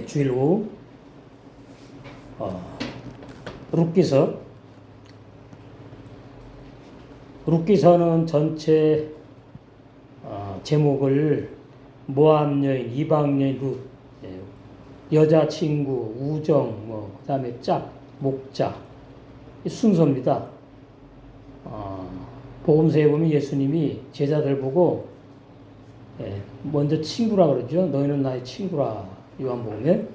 주일 오후 룻기서는 전체 제목을 모함 여인, 이방 여인 룻, 여자친구, 우정, 그다음에 짝, 목자 이 순서입니다. 복음서에 보면 예수님이 제자들 보고 먼저 친구라 그러죠. 너희는 나의 친구라. 요한복음에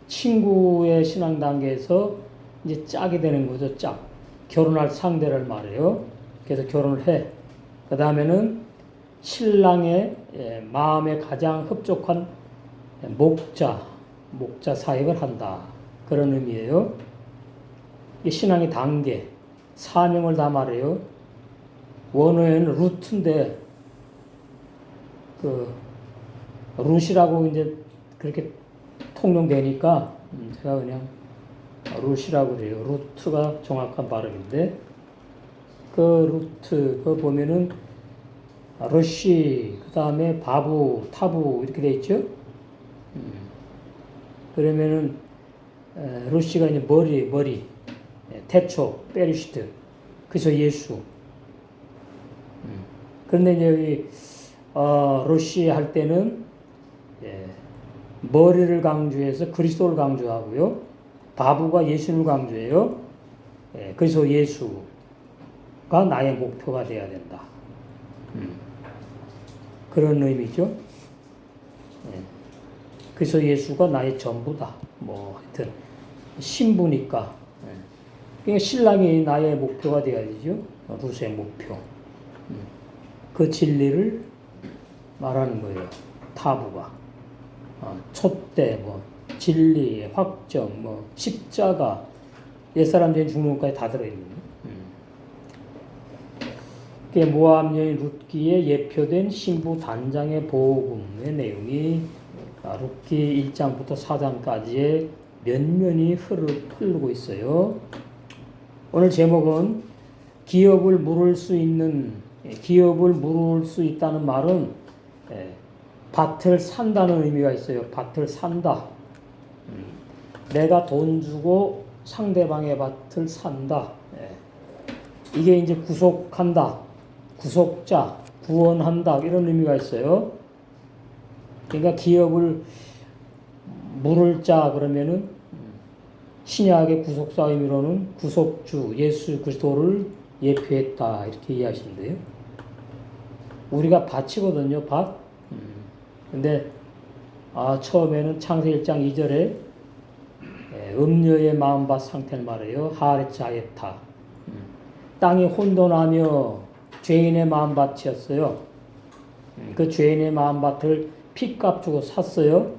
친구의 신앙 단계에서 이제 짝이 되는 거죠. 짝. 결혼할 상대를 말해요. 그래서 결혼을 해. 그 다음에는 신랑의 마음에 가장 흡족한 목자 사역을 한다. 그런 의미예요. 이 신앙의 단계, 사명을 다 말해요. 원어에는 루트인데 룻이라고 이제 그렇게 통용되니까 제가 그냥 룻이라고 그래요. 루트가 정확한 발음인데 루트 보면은 러시, 그 다음에 바부, 타부 이렇게 돼 있죠. 그러면은 러시가 이제 머리, 태초, 페리시트, 그래서 예수. 그런데 이제 여기 러시 할 때는 머리를 강조해서 그리스도를 강조하고요. 바부가 예수를 강조해요. 그래서 예수가 나의 목표가 돼야 된다. 그런 의미죠. 그래서 예수가 나의 전부다. 하여튼 신부니까. 그러니까 신랑이 나의 목표가 돼야 되죠. 룻의 목표. 그 진리를 말하는 거예요. 타부가. 촛대, 진리, 확정, 십자가, 옛사람들이 죽는 것까지 다 들어있는 거예요. 모함 여인 룻기에 예표된 신부 단장의 복음의 내용이 룻기 1장부터 4장까지의 면면이 흐르고 있어요. 오늘 제목은 기업을 물을 수 있다는 말은 밭을 산다는 의미가 있어요. 밭을 산다. 내가 돈 주고 상대방의 밭을 산다. 이게 이제 구속한다. 구속자, 구원한다. 이런 의미가 있어요. 그러니까 기업을 물을 자 그러면은 신약의 구속사 의미로는 구속주 예수 그리스도를 예표했다. 이렇게 이해하시면 돼요. 우리가 밭이거든요. 밭. 근데 처음에는 창세기 1장 2절에 음녀의 마음밭 상태를 말해요. 하레차에타. 땅이 혼돈하며 죄인의 마음밭이었어요. 그 죄인의 마음밭을 피값 주고 샀어요.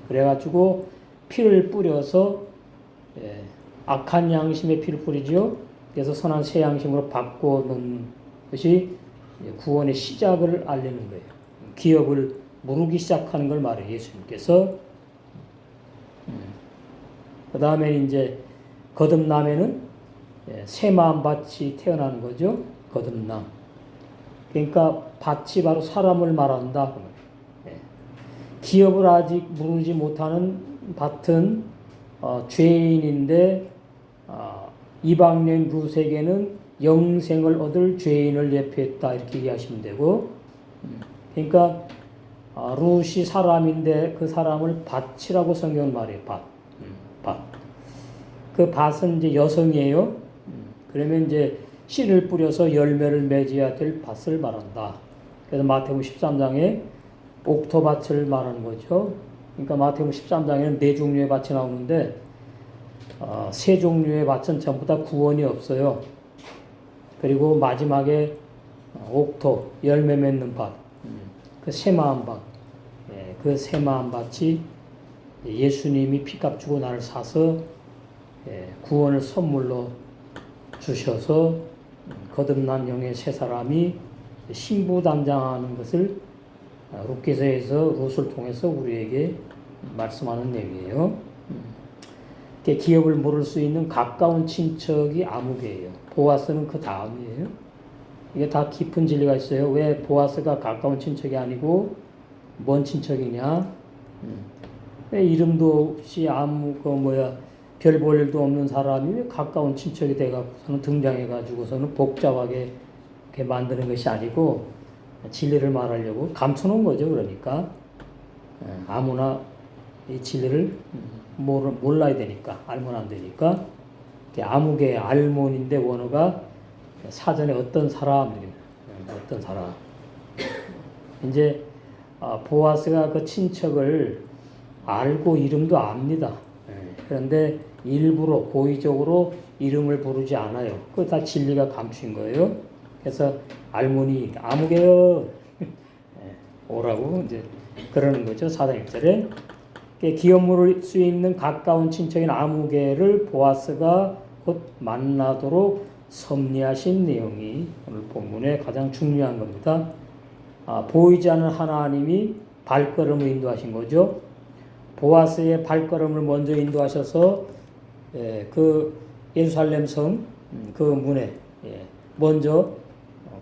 그래가지고 피를 뿌려서 악한 양심의 피를 뿌리죠. 그래서 선한 새 양심으로 바꿔놓은 것이 구원의 시작을 알리는 거예요. 기업을 무르기 시작하는 걸 말해요. 예수님께서. 그 다음에 이제 거듭남에는 새 마음밭이 태어나는 거죠. 거듭남. 그러니까 밭이 바로 사람을 말한다. 기업을 아직 무르지 못하는 밭은 죄인인데 이방인 룻에게는 영생을 얻을 죄인을 예표했다. 이렇게 얘기하시면 되고, 그러니까 룻이 사람인데 그 사람을 밭이라고 성경은 말해요. 밭. 그 밭은 이제 여성이에요. 그러면 이제 씨를 뿌려서 열매를 맺어야 될 밭을 말한다. 그래서 마태복음 13장에 옥토밭을 말하는 거죠. 그러니까 마태복음 13장에는 4종류의 밭이 나오는데 3종류의 밭은 전부 다 구원이 없어요. 그리고 마지막에 옥토, 열매 맺는 밭, 그 새마음 밭, 그 새마음 밭이 예수님이 피값 주고 나를 사서 구원을 선물로 주셔서 거듭난 영의 새 사람이 신부 단장하는 것을 룻기서에서 룻을 통해서 우리에게 말씀하는 내용이에요. 기업을 물을 수 있는 가까운 친척이 아무개예요. 보아스는 그 다음이에요. 이게 다 깊은 진리가 있어요. 왜 보아스가 가까운 친척이 아니고 먼 친척이냐? 이름도 없이 아무 별 볼 일도 없는 사람이 왜 가까운 친척이 돼가지고서는 등장해가지고서는 복잡하게 이렇게 만드는 것이 아니고 진리를 말하려고 감춰놓은 거죠. 그러니까 아무나 이 진리를 몰라야 되니까, 알면 안 되니까 아무개 알몬인데 원어가 사전에 어떤 사람, 어떤 사람. 이제 보아스가 그 친척을 알고 이름도 압니다. 그런데 일부러 고의적으로 이름을 부르지 않아요. 그거 다 진리가 감춘 거예요. 그래서 알몬이 아무개요 오라고 이제 그러는 거죠. 4장 1절에 기업 물을 수 있는 가까운 친척인 아무개를 보아스가 곧 만나도록 섭리하신 내용이 오늘 본문의 가장 중요한 겁니다. 보이지 않는 하나님이 발걸음을 인도하신 거죠. 보아스의 발걸음을 먼저 인도하셔서 그 예루살렘 성 그 문에 먼저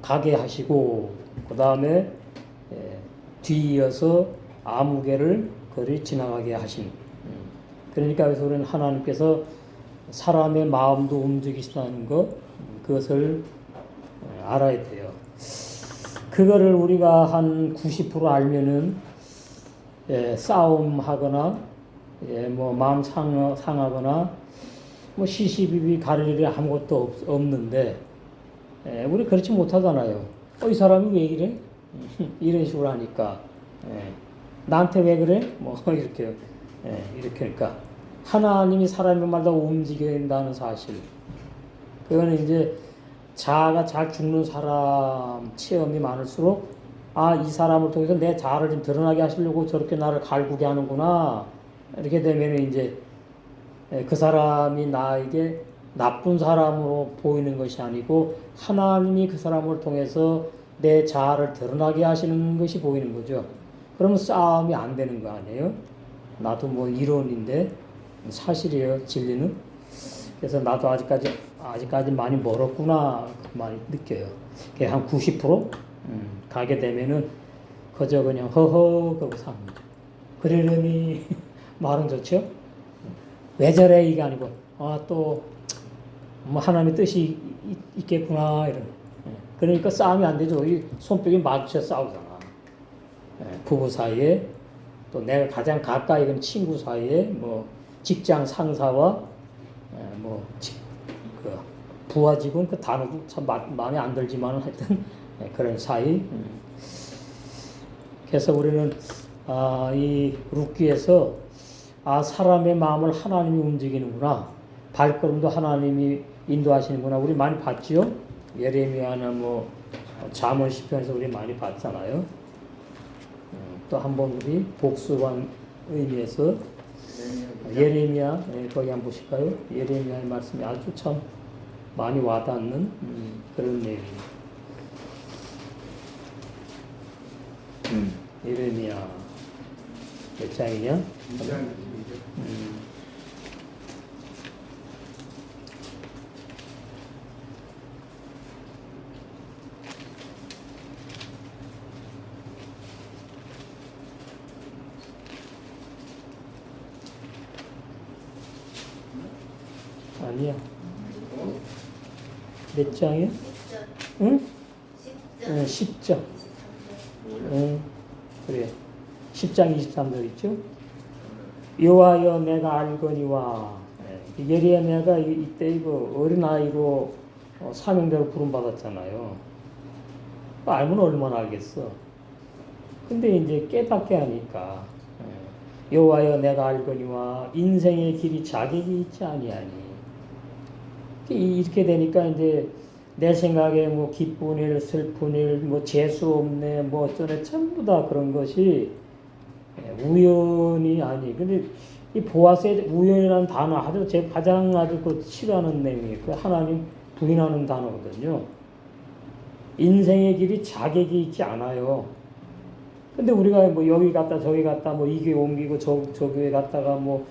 가게 하시고 그 다음에 뒤이어서 아무개를 거리 지나가게 하신. 그러니까 그래서 우리는 하나님께서 사람의 마음도 움직이시다는 것, 그것을 알아야 돼요. 그거를 우리가 한 90% 알면은 싸움하거나 뭐 마음 상하거나 뭐 시시비비 가릴 일이 아무것도 없는데 우리 그렇지 못하잖아요. 이 사람이 왜 이래? 이런 식으로 하니까 나한테 왜 그래? 뭐 이렇게 그러니까 하나님이 사람의 말다 움직인다는 사실. 그거는 이제 자아가 잘 죽는 사람 체험이 많을수록 이 사람을 통해서 내 자아를 좀 드러나게 하시려고 저렇게 나를 갈구게 하는구나. 이렇게 되면 이제 그 사람이 나에게 나쁜 사람으로 보이는 것이 아니고 하나님이 그 사람을 통해서 내 자아를 드러나게 하시는 것이 보이는 거죠. 그러면 싸움이 안 되는 거 아니에요? 나도 뭐 이론인데 사실이에요, 진리는. 그래서 나도 아직까지 많이 멀었구나 많이 느껴요. 한 90% 가게 되면은 그저 그냥 허허 그러고 삽니다. 그러려니 말은 좋죠. 왜 저래 이게 아니고 또 뭐 하나님의 뜻이 있겠구나 이런. 그러니까 싸움이 안 되죠. 이 손뼉이 마주쳐 싸우잖아. 부부 사이에 또 내가 가장 가까이 간 친구 사이에 뭐 직장 상사와 그 부하 직원 그 단어도 참 마음에 안 들지만 하여튼 그런 사이. 그래서 우리는 이 룻기에서 사람의 마음을 하나님이 움직이는구나. 발걸음도 하나님이 인도하시는구나. 우리 많이 봤지요? 예레미야나 뭐 잠언 시편에서 우리 많이 봤잖아요. 또 한번 우리 복수관 의미에서 예레미야 거기 한번 보실까요? 예레미야의 말씀이 아주 참 많이 와닿는 그런 내용입니다. 예레미야 몇 장이냐? 2장. 아니야. 몇 장이야? 10장. 응? 10장. 그래. 10장 23절 있죠? 여호와여 내가 알거니와. 예레미야가 이때 이거 어린아이로 사명대로 부름받았잖아요. 알면 얼마나 알겠어. 근데 이제 깨닫게 하니까 여호와여 내가 알거니와 인생의 길이 자격이 있지 아니하니. 이렇게 되니까 이제 내 생각에 뭐 기쁜 일, 슬픈 일, 뭐 재수 없네, 뭐 어쩌네 전부 다 그런 것이 우연이 아니. 근데 이 보아스의 우연이라는 단어 아주 제 가장 아주 싫어하는 내용이에요. 그 하나님 부인하는 단어거든요. 인생의 길이 자격이 있지 않아요. 근데 우리가 뭐 여기 갔다 저기 갔다 뭐 이 교회 옮기고 저 교회 갔다가 뭐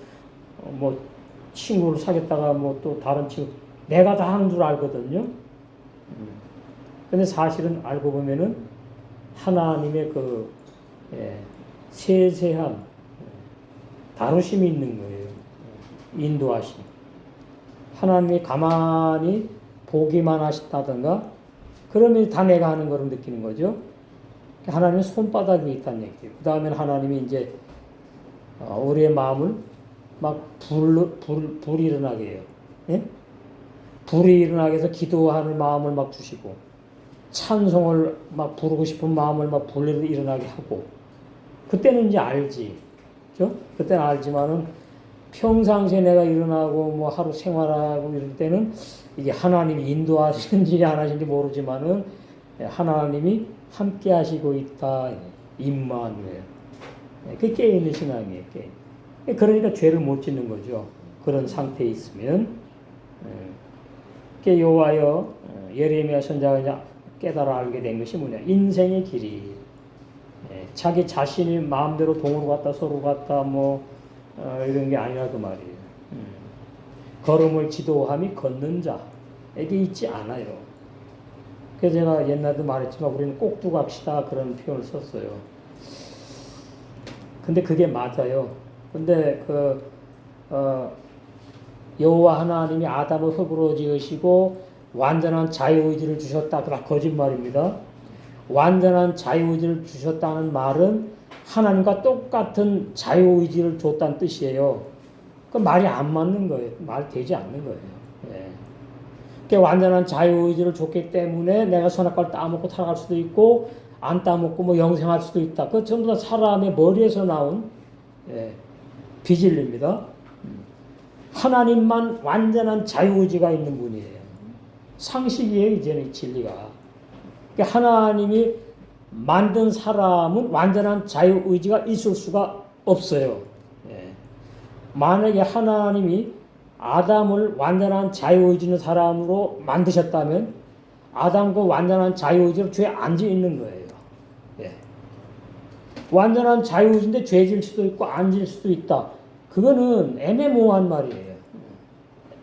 친구를 사귀었다가 뭐 또 다른 친구 내가 다 하는 줄 알거든요. 근데 사실은 알고 보면은 하나님의 그 세세한 다루심이 있는 거예요. 인도하심. 하나님이 가만히 보기만 하셨다든가 그러면 다 내가 하는 거로 느끼는 거죠. 하나님의 손바닥이 있다는 얘기예요. 그 다음에 하나님이 이제 우리의 마음을 막 불이 일어나게 해요. 예? 불이 일어나게 해서 기도하는 마음을 막 주시고 찬송을 막 부르고 싶은 마음을 막 불이 일어나게 하고 그때는 이제 알지. 그죠? 그때는 알지만은 평상시에 내가 일어나고 뭐 하루 생활하고 이럴 때는 이게 하나님이 인도하시는지 안 하시는지 모르지만은 하나님이 함께 하시고 있다. 임마누엘. 그게 깨어있는 신앙이에요. 그러니까 죄를 못 짓는 거죠. 그런 상태에 있으면. 여호와여 예레미야 선지자가 이제 깨달아 알게 된 것이 뭐냐. 인생의 길이 자기 자신이 마음대로 동으로 갔다 서로 갔다 뭐 이런 게 아니라 그 말이에요. 걸음을 지도함이 걷는 자에게 있지 않아요. 그래서 제가 옛날에도 말했지만 우리는 꼭두각시다 그런 표현을 썼어요. 근데 그게 맞아요. 근데 여호와 하나님이 아담을 흙으로 지으시고 완전한 자유의지를 주셨다. 그다 거짓말입니다. 완전한 자유의지를 주셨다는 말은 하나님과 똑같은 자유의지를 줬다는 뜻이에요. 그 말이 안 맞는 거예요. 말 되지 않는 거예요. 예. 그러니까 완전한 자유의지를 줬기 때문에 내가 선악과를 따먹고 타락할 수도 있고 안 따먹고 뭐 영생할 수도 있다. 그 전부 다 사람의 머리에서 나온 비진리입니다. 하나님만 완전한 자유의지가 있는 분이에요. 상식이에요, 이제는 진리가. 그러니까 하나님이 만든 사람은 완전한 자유의지가 있을 수가 없어요. 만약에 하나님이 아담을 완전한 자유의지 있는 사람으로 만드셨다면 아담과 완전한 자유의지로 죄 안 짓는 거예요. 완전한 자유의지인데 죄 질 수도 있고 안 질 수도 있다. 그거는 애매모호한 말이에요.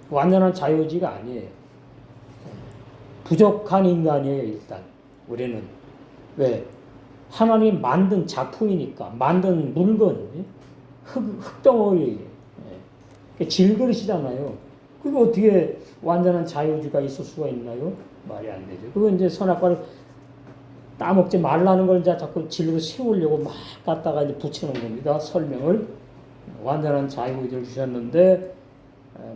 완전한 자유의지가 아니에요. 부족한 인간이에요, 일단. 우리는. 왜? 하나님 만든 작품이니까, 만든 물건, 흙덩어리, 질그릇이잖아요. 그게 어떻게 완전한 자유의지가 있을 수가 있나요? 말이 안 되죠. 그거 이제 선악과를 따먹지 말라는 걸 이제 자꾸 질그릇 세우려고 막 갖다가 이제 붙이는 겁니다. 설명을. 완전한 자유의지를 주셨는데,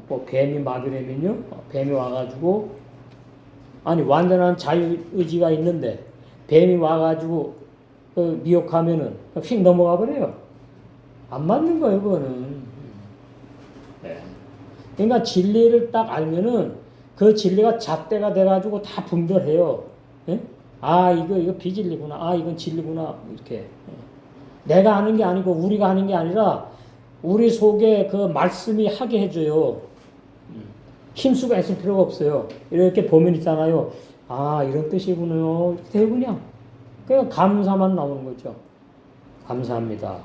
뭐 뱀이 막으려면요, 뱀이 와가지고, 아니, 완전한 자유의지가 있는데, 뱀이 와가지고, 미혹하면은, 휙 넘어가 버려요. 안 맞는 거예요, 그거는. 그러니까 진리를 딱 알면은, 그 진리가 잣대가 돼가지고 다 분별해요. 예? 아, 이거 비진리구나. 아, 이건 진리구나. 이렇게. 내가 하는 게 아니고, 우리가 하는 게 아니라, 우리 속에 그 말씀이 하게 해줘요. 힘쓰고 애쓸 필요가 없어요. 이렇게 보면 있잖아요. 아, 이런 뜻이군요. 이렇게 그냥. 그냥 감사만 나오는 거죠. 감사합니다.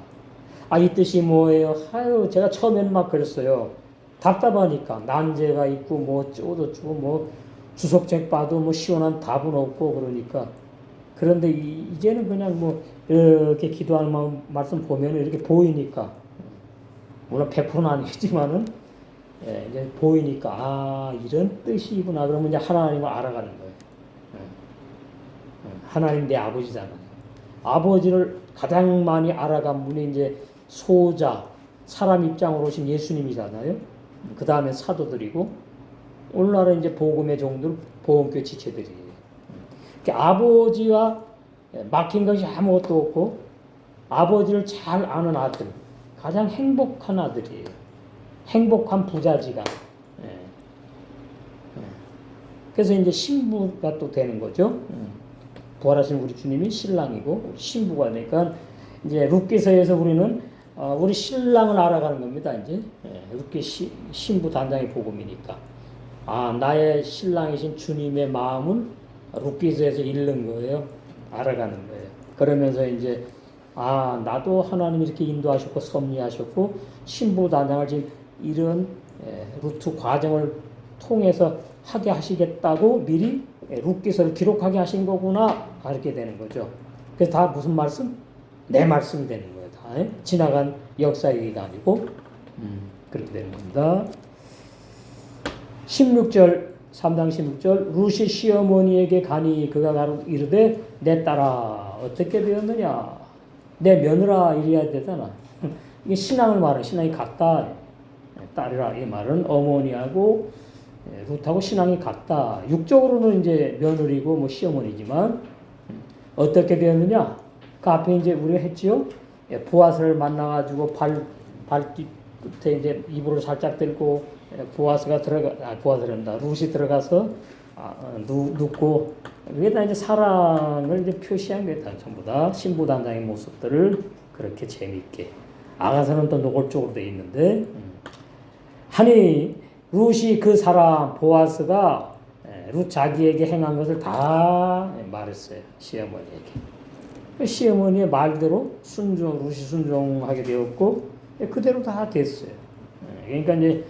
아, 이 뜻이 뭐예요? 아유, 제가 처음에는 막 그랬어요. 답답하니까. 난제가 있고, 뭐, 어쩌고, 뭐, 주석책 봐도 뭐, 시원한 답은 없고, 그러니까. 그런데 이제는 그냥 뭐, 이렇게 기도하는 말씀 보면 이렇게 보이니까. 물론 100%는 아니겠지만은, 이제 보이니까, 아, 이런 뜻이구나. 그러면 이제 하나님을 알아가는 거예요. 하나님 내 아버지잖아요. 아버지를 가장 많이 알아간 분이 이제 소자, 사람 입장으로 오신 예수님이잖아요. 그 다음에 사도들이고, 오늘날은 이제 복음의 종들, 보험교회 지체들이에요. 그러니까 아버지와 막힌 것이 아무것도 없고, 아버지를 잘 아는 아들, 가장 행복한 아들이에요. 행복한 부자지간. 그래서 이제 신부가 또 되는 거죠. 부활하신 우리 주님이 신랑이고 신부가 되니까 이제 룻기서에서 우리는 우리 신랑을 알아가는 겁니다. 이제 룻기 신부 단장의 복음이니까 나의 신랑이신 주님의 마음은 룻기서에서 읽는 거예요. 알아가는 거예요. 그러면서 이제 나도 하나님 이렇게 인도하셨고 섭리하셨고 신부 단장을 지금 이런 루트 과정을 통해서 하게 하시겠다고 미리 룻기서를 기록하게 하신 거구나. 이렇게 되는 거죠. 그래서 다 무슨 말씀? 내 말씀이 되는 거예요. 다 지나간 역사 얘기가 아니고 그렇게 되는 겁니다. 16절 3장 16절 루시 시어머니에게 가니 그가 가로 이르되 내 딸아 어떻게 되었느냐 내 며느라 이래야 되잖아. 이게 신앙을 말해. 신앙이 같다. 딸이라 이 말은 어머니하고 룻하고 신앙이 같다. 육적으로는 이제 며느리고 뭐 시어머니지만 어떻게 되었느냐? 그 앞에 이제 우리가 했지요. 보아스를 만나가지고 발끝에 이제 이불을 살짝 들고 보아스란다. 룻이 들어가서 눕고 위에다 이제 사랑을 이제 표시한 거다. 전부 다 신부 단장의 모습들을 그렇게 재밌게. 아가서는 또 노골적으로 돼 있는데 하니 룻이 그 사람 보아스가 룻 자기에게 행한 것을 다 말했어요. 시어머니에게. 시어머니의 말대로 룻이 순종하게 되었고 그대로 다 됐어요. 그러니까 이제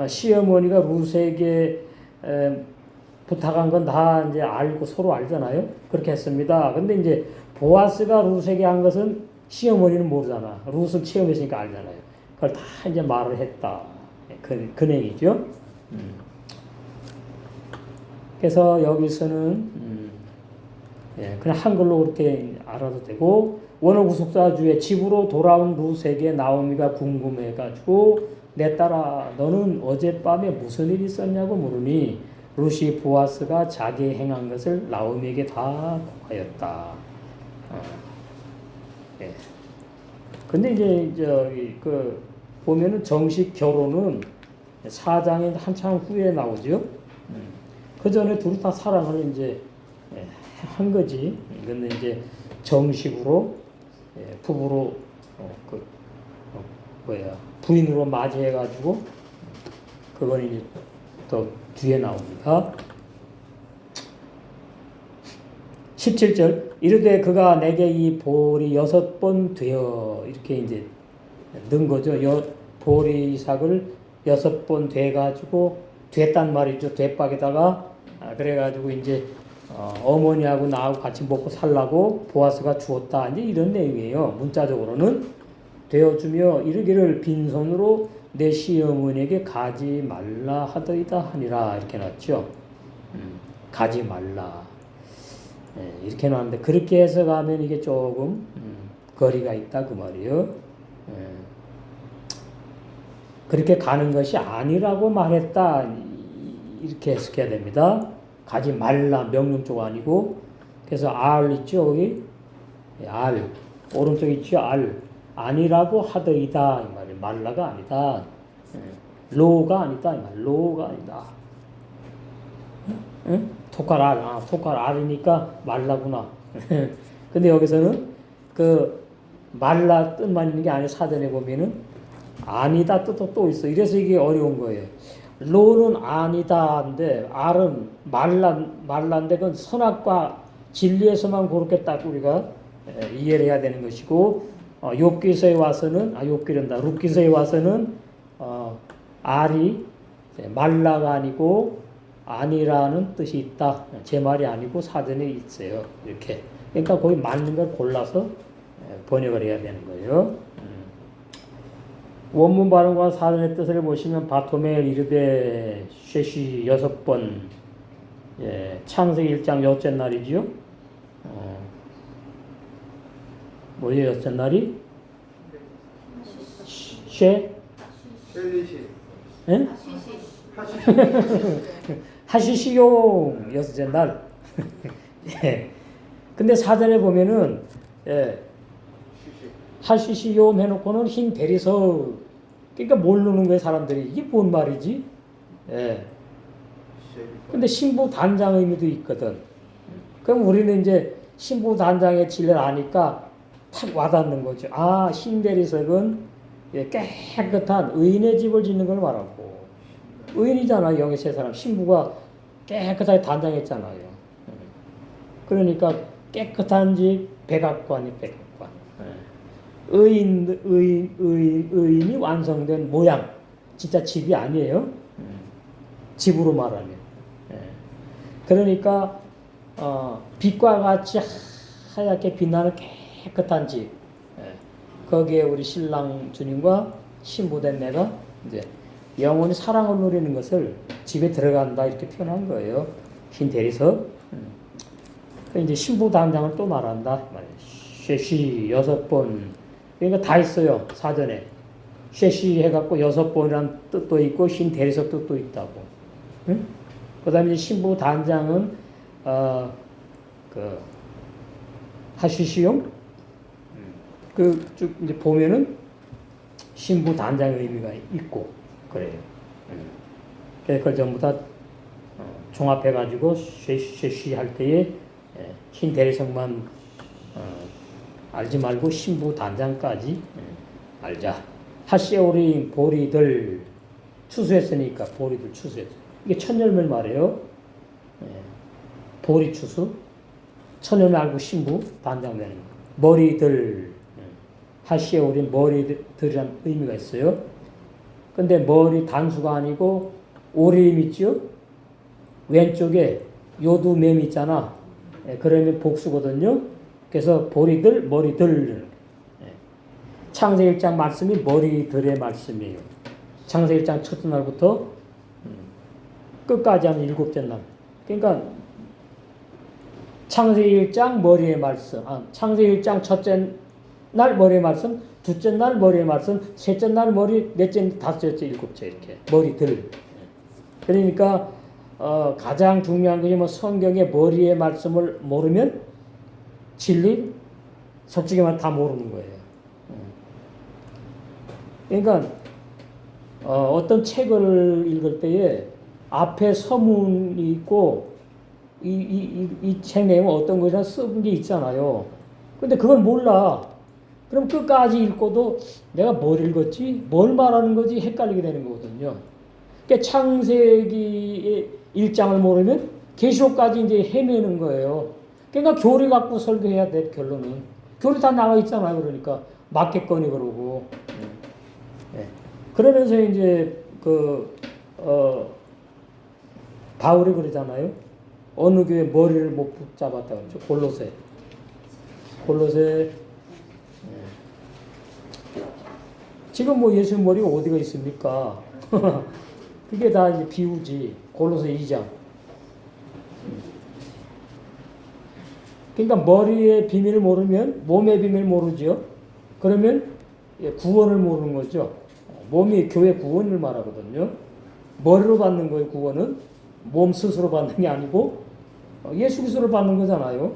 시어머니가 룻에게 부탁한 건 다 이제 알고 서로 알잖아요. 그렇게 했습니다. 근데 이제 보아스가 룻에게 한 것은 시어머니는 모르잖아. 룻을 체험했으니까 알잖아요. 그걸 다 이제 말을 했다. 그 내용이죠. 그래서 여기서는 그냥 한글로 그렇게 알아도 되고 원어 구속사주의 집으로 돌아온 룻에게 나오미가 궁금해가지고 내 딸아 너는 어젯밤에 무슨 일이 있었냐고 물으니 룻이 보아스가 자기 행한 것을 나오미에게 다 고하였다. 근데 이제 저기 보면은 정식 결혼은 사장이 한참 후에 나오죠. 그 전에 둘이 다 사랑을 이제 한 거지. 근데 이제 정식으로 부부로 부인으로 맞이해가지고 그건 이제 또 뒤에 나옵니다. 17절 이르되 그가 내게 이 볼이 6번 되어 이렇게 이제 넣은 거죠. 보리 이삭을 6번 돼가지고 됐단 말이죠. 대박에다가 그래가지고 이제 어머니하고 나하고 같이 먹고 살라고 보아스가 주었다. 이제 이런 내용이에요. 문자적으로는 되어주며 이르기를 빈손으로 내 시어머니에게 가지 말라 하더이다 하니라 이렇게 놨죠. 가지 말라 이렇게 놨는데 그렇게 해석하면 이게 조금 거리가 있다 그 말이에요. 그렇게 가는 것이 아니라고 말했다 이렇게 해석해야 됩니다. 가지 말라 명령조가 아니고 그래서 알 있죠 여기 알 오른쪽 있죠 알 아니라고 하더이다 이 말이에요. 말라가 아니다. 로가 아니다 이 말. 로가 아니다. 응? 토칼 알 토칼 알이니까 말라구나. 근데 여기서는 그 말라 뜻만 있는 게 아니라 사전에 보면은 아니다 뜻도 또 있어. 이래서 이게 어려운 거예요. 로는 아니다인데 알은 말란데 그건 선악과 진리에서만 그렇게 딱 우리가 이해를 해야 되는 것이고 욥기서에 와서는 욥기란다. 룻기서에 와서는 알이 말라가 아니고 아니라는 뜻이 있다. 제 말이 아니고 사전에 있어요. 이렇게. 그러니까 거기 맞는 걸 골라서 번역을 해야 되는 거예요. 원문 발음과 사전의 뜻을 보시면 바토멜 이르되 쉐시 6번 창세기 1장 여째 날이지요. 뭐예요 여째 날이? 쉐리시 하시시용 여섯째 날. 근데 사전에 보면은 하시시용 해놓고는 흰 대리석. 그러니까 모르는 거예요 사람들이. 이게 뭔 말이지? 근데 신부 단장 의미도 있거든. 그럼 우리는 이제 신부 단장의 진리를 아니까 탁 와닿는 거죠. 흰 대리석은 깨끗한 의인의 집을 짓는 걸 말하고. 의인이잖아 영의 세 사람. 신부가 깨끗하게 단장했잖아요. 그러니까 깨끗한 집 백악관이 백악관. 의인이 완성된 모양. 진짜 집이 아니에요. 집으로 말하면. 그러니까 빛과 같이 하얗게 빛나는 깨끗한 집. 거기에 우리 신랑 주님과 신부된 내가 이제 영원히 사랑을 누리는 것을 집에 들어간다 이렇게 표현한 거예요. 흰 대리석. 이제 신부 단장을 또 말한다. 쉐시 6번. 그러니까 다 있어요. 사전에. 쉐시 해갖고 6번이라는 뜻도 있고 흰 대리석 뜻도 있다고. 응? 그 다음에 신부 단장은 하시시용 쭉 이제 보면은 신부 단장의 의미가 있고 그래요. 그래서 그걸 전부 다 종합해가지고 쉐시 할 때에 흰 대리석만 알지 말고 신부 단장까지 알자. 하시오리 보리들 추수했으니까 보리들 추수했어. 이게 천열매 말이에요. 보리 추수. 천열매 알고 신부 단장 되는 거. 머리들 하시오리 머리들이란 의미가 있어요. 근데 머리 단수가 아니고 오림 있죠? 왼쪽에 요두맴 있잖아. 그러면 복수거든요. 그래서 보리들, 머리들. 창세기 1장 말씀이 머리들의 말씀이에요. 창세기 1장 첫째 날부터 끝까지 하는 7째 날. 그러니까 창세기 1장 머리의 말씀, 창세기 1장 첫째 날 머리의 말씀, 둘째 날 머리의 말씀, 셋째 날 머리, 넷째, 다섯째, 일곱째 이렇게 머리들. 그러니까 가장 중요한 것이 뭐 성경의 머리의 말씀을 모르면 진리, 솔직히 말하면 다 모르는 거예요. 그러니까 어떤 책을 읽을 때에 앞에 서문이 있고 이 책 내용은 어떤 것이나 쓴 게 있잖아요. 근데 그걸 몰라. 그럼 끝까지 읽고도 내가 뭘 읽었지? 뭘 말하는 거지? 헷갈리게 되는 거거든요. 그러니까 창세기 1장을 모르면 계시록까지 이제 헤매는 거예요. 그러니까 교리 갖고 설교해야 돼, 결론은. 교리 다 나와 있잖아요. 그러니까 맞겠거니 그러고. 그러면서 이제 바울이 그러잖아요. 어느 교회 머리를 못 붙잡았다 그러죠. 골로새. 지금 뭐 예수 머리가 어디가 있습니까? 그게 다 이제 비유지. 골로새 2장. 그러니까 머리의 비밀을 모르면 몸의 비밀을 모르죠. 그러면 구원을 모르는 거죠. 몸이 교회 구원을 말하거든요. 머리로 받는 거예요, 구원은. 몸 스스로 받는 게 아니고 예수 그리스도로 받는 거잖아요.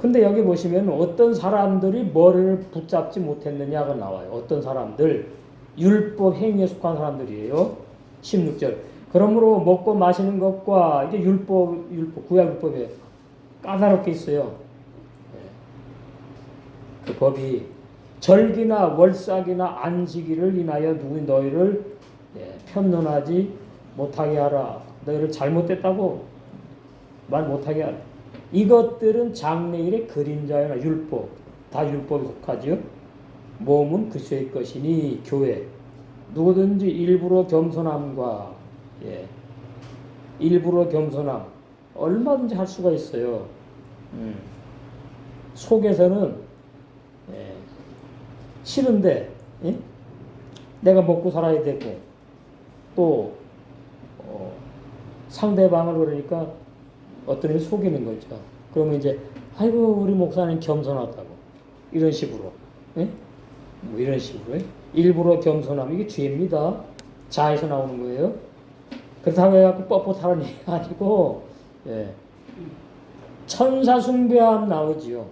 근데 여기 보시면 어떤 사람들이 머리를 붙잡지 못했느냐가 나와요. 어떤 사람들, 율법 행위에 속한 사람들이에요. 16절. 그러므로 먹고 마시는 것과 이제 율법, 구약 율법에 까다롭게 있어요. 그 법이 절기나 월삭이나 안식일을 인하여 누구 너희를 편론하지 못하게 하라. 너희를 잘못됐다고 말 못하게 하라. 이것들은 장래일의 그림자나 율법, 다 율법에 속하죠. 몸은 그리스도의 것이니 교회. 누구든지 일부러 겸손함과 일부러 겸손함 얼마든지 할 수가 있어요. 속에서는 싫은데 내가 먹고 살아야 되고 또 상대방을 그러니까 어떤 일을 속이는 거죠. 그러면 이제 아이고 우리 목사님 겸손하다고 이런 식으로 뭐 이런 식으로 일부러 겸손함 이게 죄입니다. 자에서 나오는 거예요. 그렇다고 해갖고 뻣뻣하는 얘기 아니고 천사 숭배함 나오지요.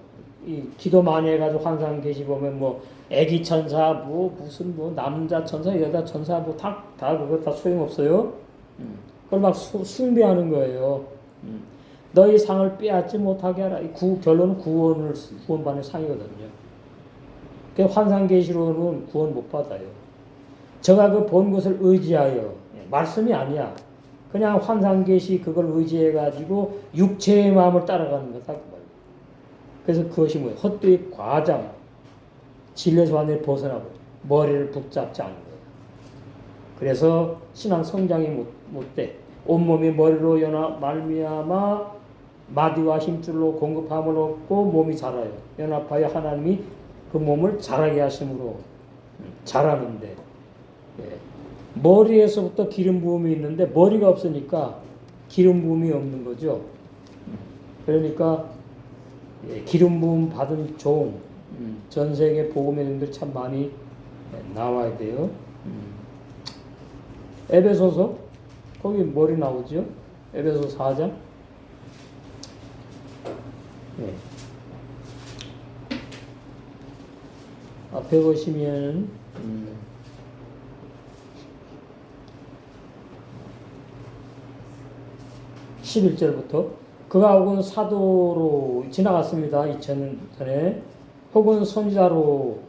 이 기도 많이 해가지고 환상 계시 보면 뭐 애기 천사 뭐 무슨 뭐 남자 천사 여자 천사 뭐 다 그거 다 소용없어요. 그걸 막 숭배하는 거예요. 너희 상을 빼앗지 못하게 하라. 결론은 구원받는 상이거든요. 그 환상 계시로는 구원 못 받아요. 제가 그 본 것을 의지하여 말씀이 아니야. 그냥 환상 계시 그걸 의지해 가지고 육체의 마음을 따라가는 거다. 그래서 그것이 뭐예요? 헛되이 과장, 진리에서 완전히 벗어나고 머리를 붙잡지 않는 거예요. 그래서 신앙 성장이 못 돼. 온몸이 머리로 말미암아 마디와 힘줄로 공급함을 얻고 몸이 자라요. 연합하여 하나님이 그 몸을 자라게 하심으로 자라는데 예. 머리에서부터 기름 부음이 있는데 머리가 없으니까 기름 부음이 없는 거죠. 그러니까 예, 기름 부음 받은 종, 전 세계 복음의 종들이 참 많이 나와야 돼요. 에베소서 거기 머리 나오죠. 에베소 4장. 예. 앞에 보시면 11절부터 그가 혹은 사도로 지나갔습니다. 2000년 전에 혹은 선지자로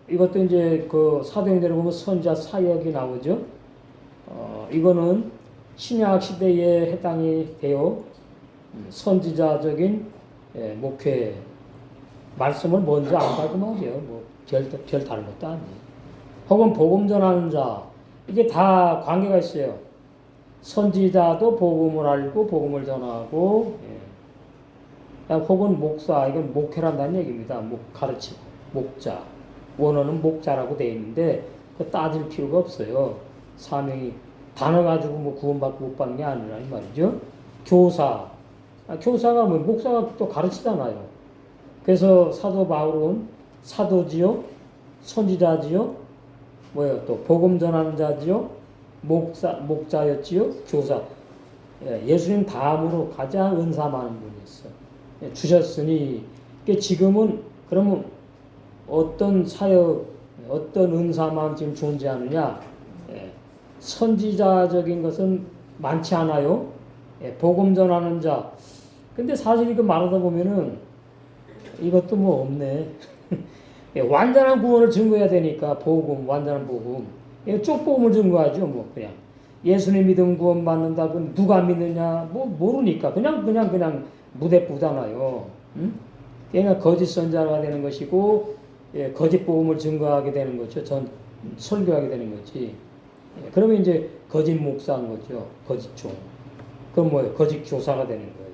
이것도 이제 그 사도행전에 보면 선지자 사역이 나오죠. 이거는 신약 시대에 해당이 되어 선지자적인 목회 말씀을 먼저 안다고 말이에요. 별 다른 것도 아니에요. 혹은 복음 전하는 자 이게 다 관계가 있어요. 선지자도 복음을 알고 복음을 전하고 혹은 목사 이건 목회란다는 얘기입니다. 가르치고 목자 원어는 목자라고 되어 있는데 따질 필요가 없어요. 사명이 단어 가지고 구원받고 못 받는 게 아니라 이 말이죠. 교사 교사가 목사가 또 가르치잖아요. 그래서 사도 바울은 사도지요, 선지자지요, 또 복음 전하는 자지요, 목자였지요, 교사. 예수님 다음으로 가장 은사 많은 분이었어요. 주셨으니 지금은 그러면 어떤 사역, 어떤 은사만 지금 존재하느냐? 선지자적인 것은 많지 않아요. 복음 전하는 자. 근데 사실 이거 말하다 보면은 이것도 없네. 완전한 구원을 증거해야 되니까 복음, 완전한 복음. 쪽복음을 증거하죠. 그냥 예수님 믿음 구원 받는다. 그럼 누가 믿느냐? 모르니까 그냥 무대쁘잖아요. 응? 그러니까 거짓 선자가 되는 것이고 거짓 복음을 증거하게 되는 거죠. 설교하게 되는 거지. 그러면 이제 거짓 목사인 거죠. 거짓 종. 그럼 뭐예요? 거짓 교사가 되는 거예요.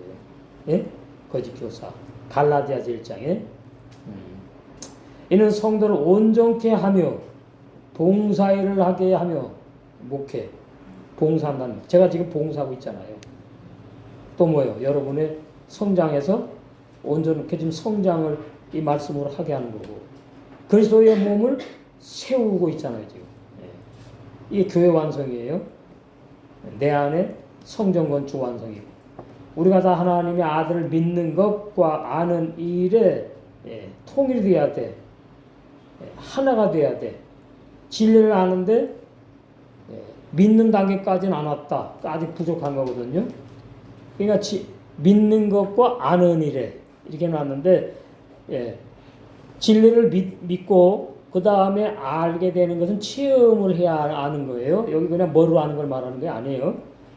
예? 거짓 교사. 갈라디아서 1장에 이는 성도를 온전케 하며 봉사일을 하게 하며 목회 봉사한다는 제가 지금 봉사하고 있잖아요. 또 뭐예요? 여러분의 성장해서 온전케 지금 성장을 이 말씀으로 하게 하는 거고 그리스도의 몸을 세우고 있잖아요. 지금 이게 교회 완성이에요. 내 안에 성전 건축 완성이고 우리가 다 하나님의 아들을 믿는 것과 아는 일에 통일이 돼야 돼. 하나가 돼야 돼. 진리를 아는데 믿는 단계까지는 안 왔다. 아직 부족한 거거든요. 그러니까 믿는 것과 아는 일에 이렇게 놨는데 진리를 믿고 그 다음에 알게 되는 것은 체험을 해야 아는 거예요. 여기 그냥 뭐로 아는 걸 말하는 게 아니에요.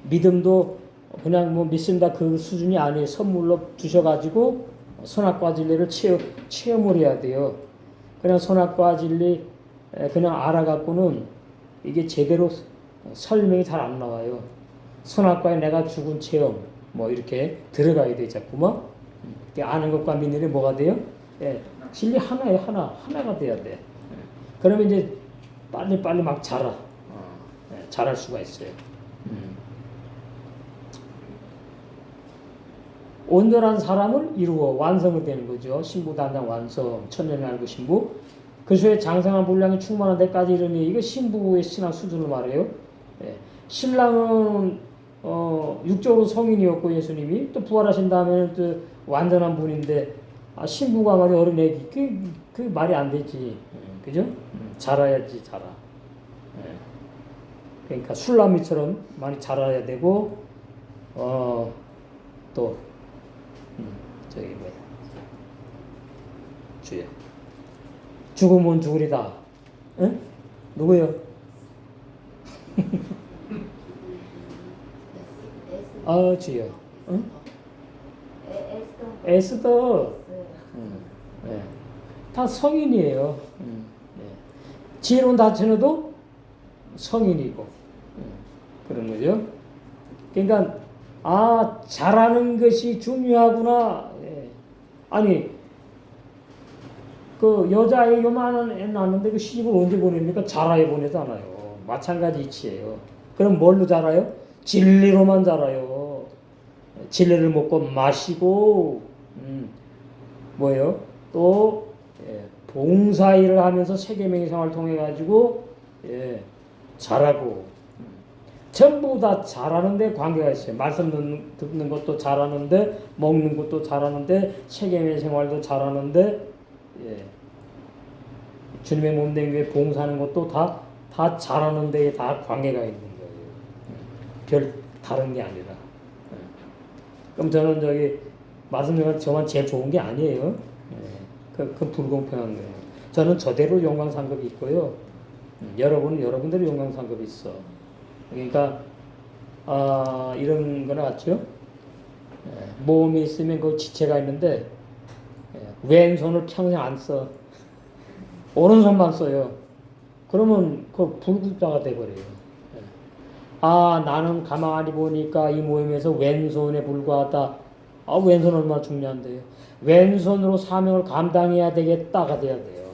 믿음도 그냥 믿습니다 그 수준이 아니에요. 선물로 주셔가지고 선악과 진리를 체험을 해야 돼요. 그냥 선악과 진리 그냥 알아갖고는 이게 제대로 설명이 잘 안 나와요. 선악과에 내가 죽은 체험 이렇게 들어가야 돼 자꾸만. 아는 것과 믿는 게 뭐가 돼요? 진리 하나에 하나가 돼야 돼. 그러면 이제 빨리 막 자랄 수가 있어요. 온전한 사람을 이루어 완성이 되는 거죠. 신부단장 완성, 천년의 알고 신부. 그리스도의 장성한 분량이 충만한 데까지 이르니 이거 신부의 신앙 수준을 말해요. 신랑은 육적으로 성인이었고 예수님이 또 부활하신 다음에는 또 완전한 분인데 신부가 말이 어린애기 그 말이 안 되지. 그죠? 자라야지 자라. 그러니까 술람이처럼 많이 자라야 되고 또 저기 뭐야 주여 죽으면 죽으리다. 응? 누구요? 주여. 응? 에스더. 네. 다 성인이에요. 지혜로운 다처녀도 성인이고 그런 거죠. 그러니까 잘하는 것이 중요하구나. 아니 그 여자애 요만한 애 낳는데 그 시집을 언제 보냅니까? 자라에 보내잖아요. 마찬가지 이치예요. 그럼 뭘로 자라요? 진리로만 자라요. 진리를 먹고 마시고, 뭐예요? 또, 봉사일을 하면서 세계명의 생활을 통해 가지고, 잘하고, 전부 다 잘하는데 관계가 있어요. 말씀 듣는 것도 잘하는데, 먹는 것도 잘하는데, 세계명의 생활도 잘하는데, 주님의 몸된 교회 봉사하는 것도 다 잘하는 데에 다 관계가 있는 거예요. 별 다른 게 아니라. 그럼 저는 말씀 중에 저만 제일 좋은 게 아니에요. 그 불공평한 거예요. 저는 저대로 용광상급이 있고요. 여러분은 여러분대로 용광상급이 있어. 그러니까 이런 거는 같죠. 모험이 있으면 그 지체가 있는데 왼손을 평생 안 써. 오른손만 써요. 그러면 그 불구자가 돼버려요. 나는 가만히 보니까 이 모임에서 왼손에 불과하다. 왼손 얼마나 중요한데요. 왼손으로 사명을 감당해야 되겠다가 돼야 돼요.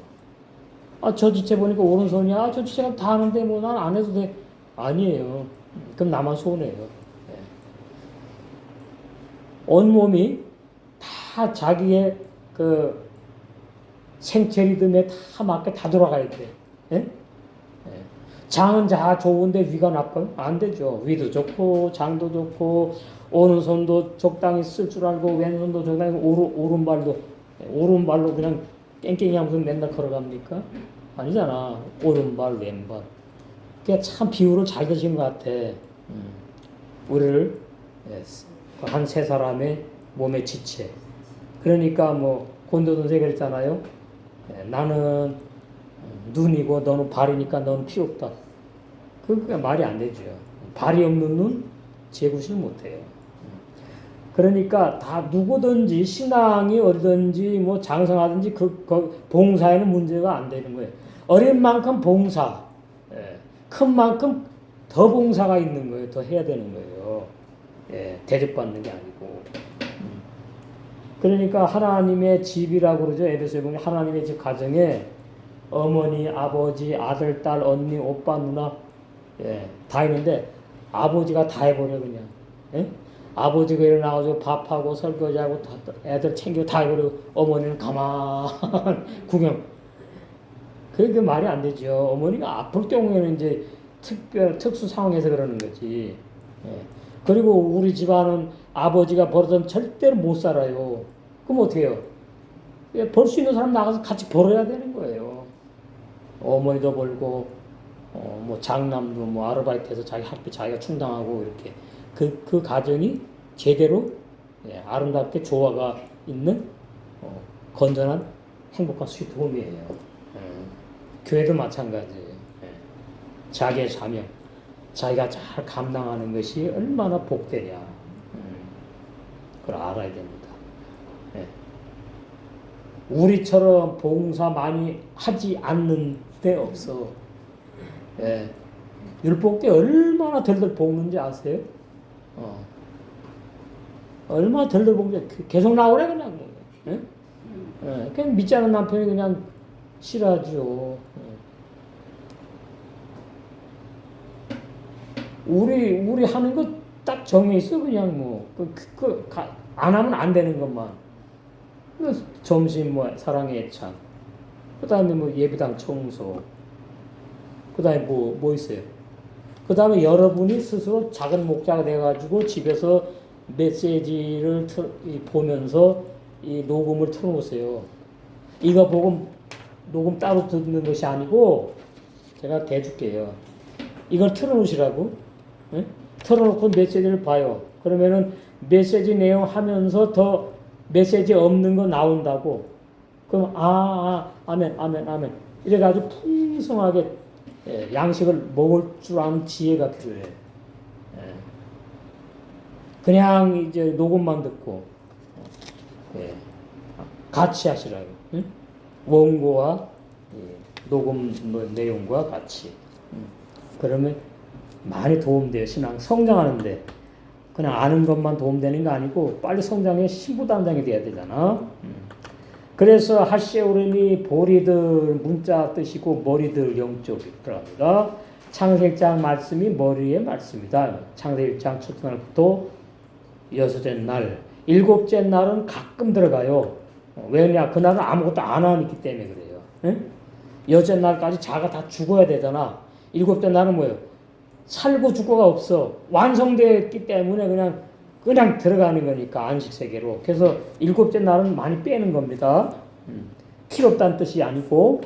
저 지체 보니까 오른손이야. 저 지체가 다 하는데 뭐 난 안 해도 돼. 아니에요. 그럼 나만 손해요. 온몸이 다 자기의 그 생체 리듬에 다 맞게 다 돌아가야 돼. 장은 다 좋은데 위가 나빠요? 안 되죠. 위도 좋고 장도 좋고 오른손도 적당히 쓸 줄 알고 왼손도 적당히 오른발로 그냥 깽깽이 하면서 맨날 걸어갑니까? 아니잖아. 오른발 왼발. 그게 참 비유를 잘 드신 것 같아. 우리를 한 세 사람의 몸의 지체. 그러니까 뭐 곤도선생이 그랬잖아요. 나는 눈이고 너는 발이니까 너는 피 없다. 그게 말이 안 되죠. 발이 없는 눈 재구실 못해요. 그러니까 다 누구든지 신앙이 어디든지 뭐 장성하든지 그 봉사에는 문제가 안 되는 거예요. 어린 만큼 봉사, 큰 만큼 더 봉사가 있는 거예요. 더 해야 되는 거예요. 대접받는 게 아니고. 그러니까 하나님의 집이라고 그러죠. 에베소에 보면 하나님의 집 가정에 어머니, 아버지, 아들, 딸, 언니, 오빠, 누나 다 있는데 아버지가 다 해버려 그냥. 아버지가 일어나가지고 밥하고 설거지하고 애들 챙겨 다 해버리고 어머니는 가만 구경. 그게 말이 안 되죠. 어머니가 아플 경우에는 이제 특수 상황에서 그러는 거지. 그리고 우리 집안은 아버지가 벌어서는 절대로 못 살아요. 그럼 어떻게 해요? 벌 수 있는 사람 나가서 같이 벌어야 되는 거예요. 어머니도 벌고, 뭐 장남도 뭐 아르바이트해서 자기 학비 자기가 충당하고 이렇게 그 가정이 제대로 아름답게 조화가 있는 건전한 행복한 스위트홈이에요. 교회도 마찬가지예요. 자기의 사명, 자기가 잘 감당하는 것이 얼마나 복되냐. 그걸 알아야 됩니다. 우리처럼 봉사 많이 하지 않는 데 없어. 율법 때 얼마나 덜덜 볶는지 아세요? 얼마나 덜덜 볶는지 계속 나오래 그냥. 그냥 믿지 않은 남편이 그냥 싫어하죠. 우리 하는 거 딱 정해 있어 그냥 뭐 안 하면 안 되는 것만. 점심 뭐 사랑의 애창, 그 다음에 뭐 예배당 청소, 그 다음에 뭐 있어요. 그 다음에 여러분이 스스로 작은 목자가 돼가지고 집에서 메시지를 보면서 이 녹음을 틀어놓으세요. 이거 보고 녹음 따로 듣는 것이 아니고 제가 대줄게요. 이걸 틀어놓으시라고. 틀어놓고 메시지를 봐요. 그러면은 메시지 내용 하면서 더 메시지 없는 거 나온다고. 그럼 아멘. 이래가지고 풍성하게 양식을 먹을 줄 아는 지혜가 필요해. 그냥 이제 녹음만 듣고 같이 하시라고. 원고와 녹음 내용과 같이. 그러면 많이 도움돼요. 신앙 성장하는데. 그냥 아는 것만 도움되는 거 아니고 빨리 성장해 신부단장이 돼야 되잖아. 그래서 하시오름이 보리들 문자 뜻이고 머리들 영적이 들어갑니다. 창세기 1장 말씀이 머리의 말씀이다. 창세기 1장 첫째 날부터 여섯째 날, 일곱째 날은 가끔 들어가요. 왜냐? 그날은 아무것도 안 하기 때문에 그래요. 응? 여섯째 날까지 자가 다 죽어야 되잖아. 일곱째 날은 뭐예요? 살고 죽고가 없어. 완성됐기 때문에 그냥 들어가는 거니까 안식 세계로. 그래서 일곱째 날은 많이 빼는 겁니다. 필요 없다는 뜻이 아니고.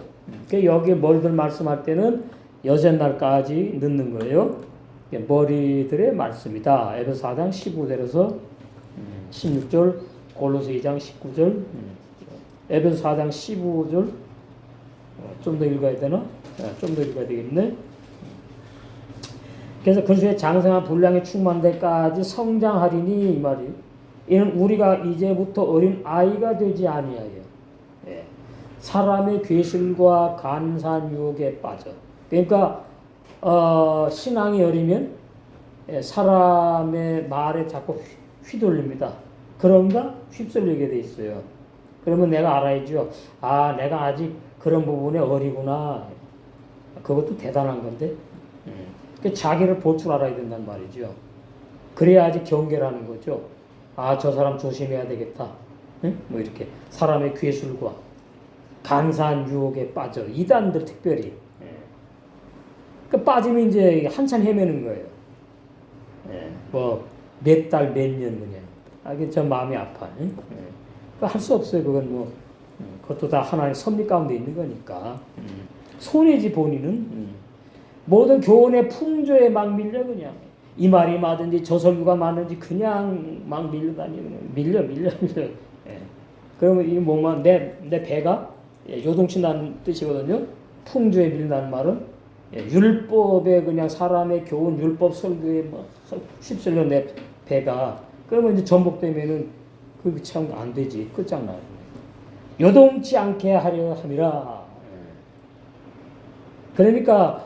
여기 머리들 말씀할 때는 여섯째 날까지 넣는 거예요. 머리들의 말씀이다. 에베소 4장 15절에서 16절, 골로새 2장 19절, 에베소 4장 15절. 좀 더 읽어야 되나? 좀 더 읽어야 되겠네. 그래서 그리스도의 장성한 분량에 충만될 때까지 성장하리니 이 말이. 이는 우리가 이제부터 어린 아이가 되지 아니하여 사람의 괴술과 간사한 유혹에 빠져. 그러니까 신앙이 어리면 사람의 말에 자꾸 휘둘립니다. 그런가 휩쓸리게 돼 있어요. 그러면 내가 알아야죠. 아, 내가 아직 그런 부분에 어리구나. 그것도 대단한 건데. 자기를 볼 줄 알아야 된단 말이죠. 그래야지 경계라는 거죠. 아, 저 사람 조심해야 되겠다. 응? 뭐 이렇게 사람의 괴술과 간사한 유혹에 빠져. 이단들 특별히. 그 빠지면 이제 한참 헤매는 거예요. 뭐 몇 달, 몇 년 그냥. 아, 이게 저 마음이 아파. 할 수 없어요. 그건 뭐 그것도 다 하나의 섭리 가운데 있는 거니까. 손해지 본인은. 모든 교훈의 풍조에 막 밀려 그냥. 이 말이 맞은지 저 설교가 맞는지 그냥 막 밀려다니는 밀려. 그러면 이 뭐만 내 배가 요동친다는 뜻이거든요. 풍조에 밀린다는 말은 율법에 그냥 사람의 교훈 율법 설교에 뭐 휩쓸려 내 배가. 그러면 이제 전복되면은 그게 참 안 되지. 끝장나요. 요동치 않게 하려 함이라. 그러니까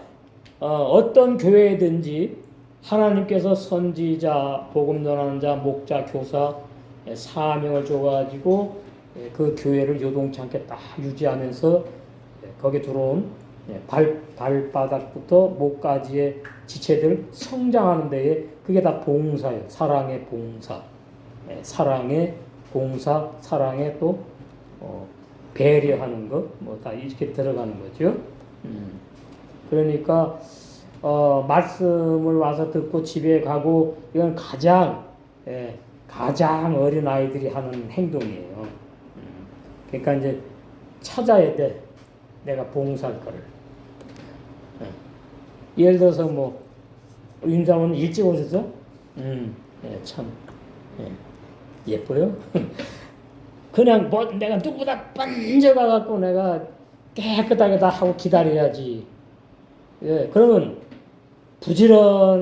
어떤 교회든지 하나님께서 선지자, 복음 전하는 자, 목자, 교사 사명을 줘가지고 그 교회를 요동치 않게 딱 유지하면서 거기에 들어온 발바닥부터 목까지의 지체들 성장하는 데에 그게 다 봉사예요. 사랑의 봉사, 사랑의 봉사, 사랑의 또 배려하는 것, 뭐 다 이렇게 들어가는 거죠. 그러니까 말씀을 와서 듣고 집에 가고 이건 가장 어린 아이들이 하는 행동이에요. 그러니까 이제 찾아야 돼. 내가 봉사할 거를. 예를 들어서 뭐 윤자원은 일찍 오셨죠? 참 예뻐요. 그냥 뭐 내가 누구보다 먼저 가갖고 내가 깨끗하게 다 하고 기다려야지. 그러면 부지런해지요.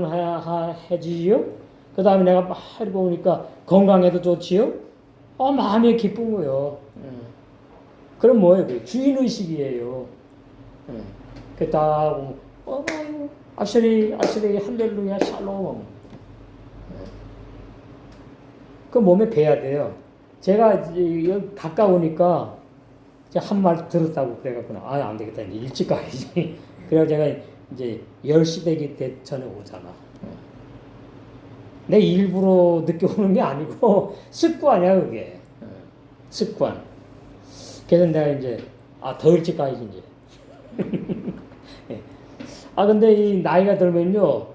그 다음에 내가 막 이러고 오니까 건강에도 좋지요. 마음이 기쁜 거요. 그럼 뭐예요? 주인의식이에요. 딱 아시리 할렐루야 샬롬. 그 몸에 배야 돼요. 제가 여기 가까우니까 한 말 들었다고 그래갖구나. 안 되겠다. 이제 일찍 가야지. 그래서 제가 이제 10시 되기 전에 오잖아. 내 일부러 늦게 오는 게 아니고 습관이야 그게. 습관. 그래서 내가 이제 더 일찍 가야지 이제. 근데 이 나이가 들면요,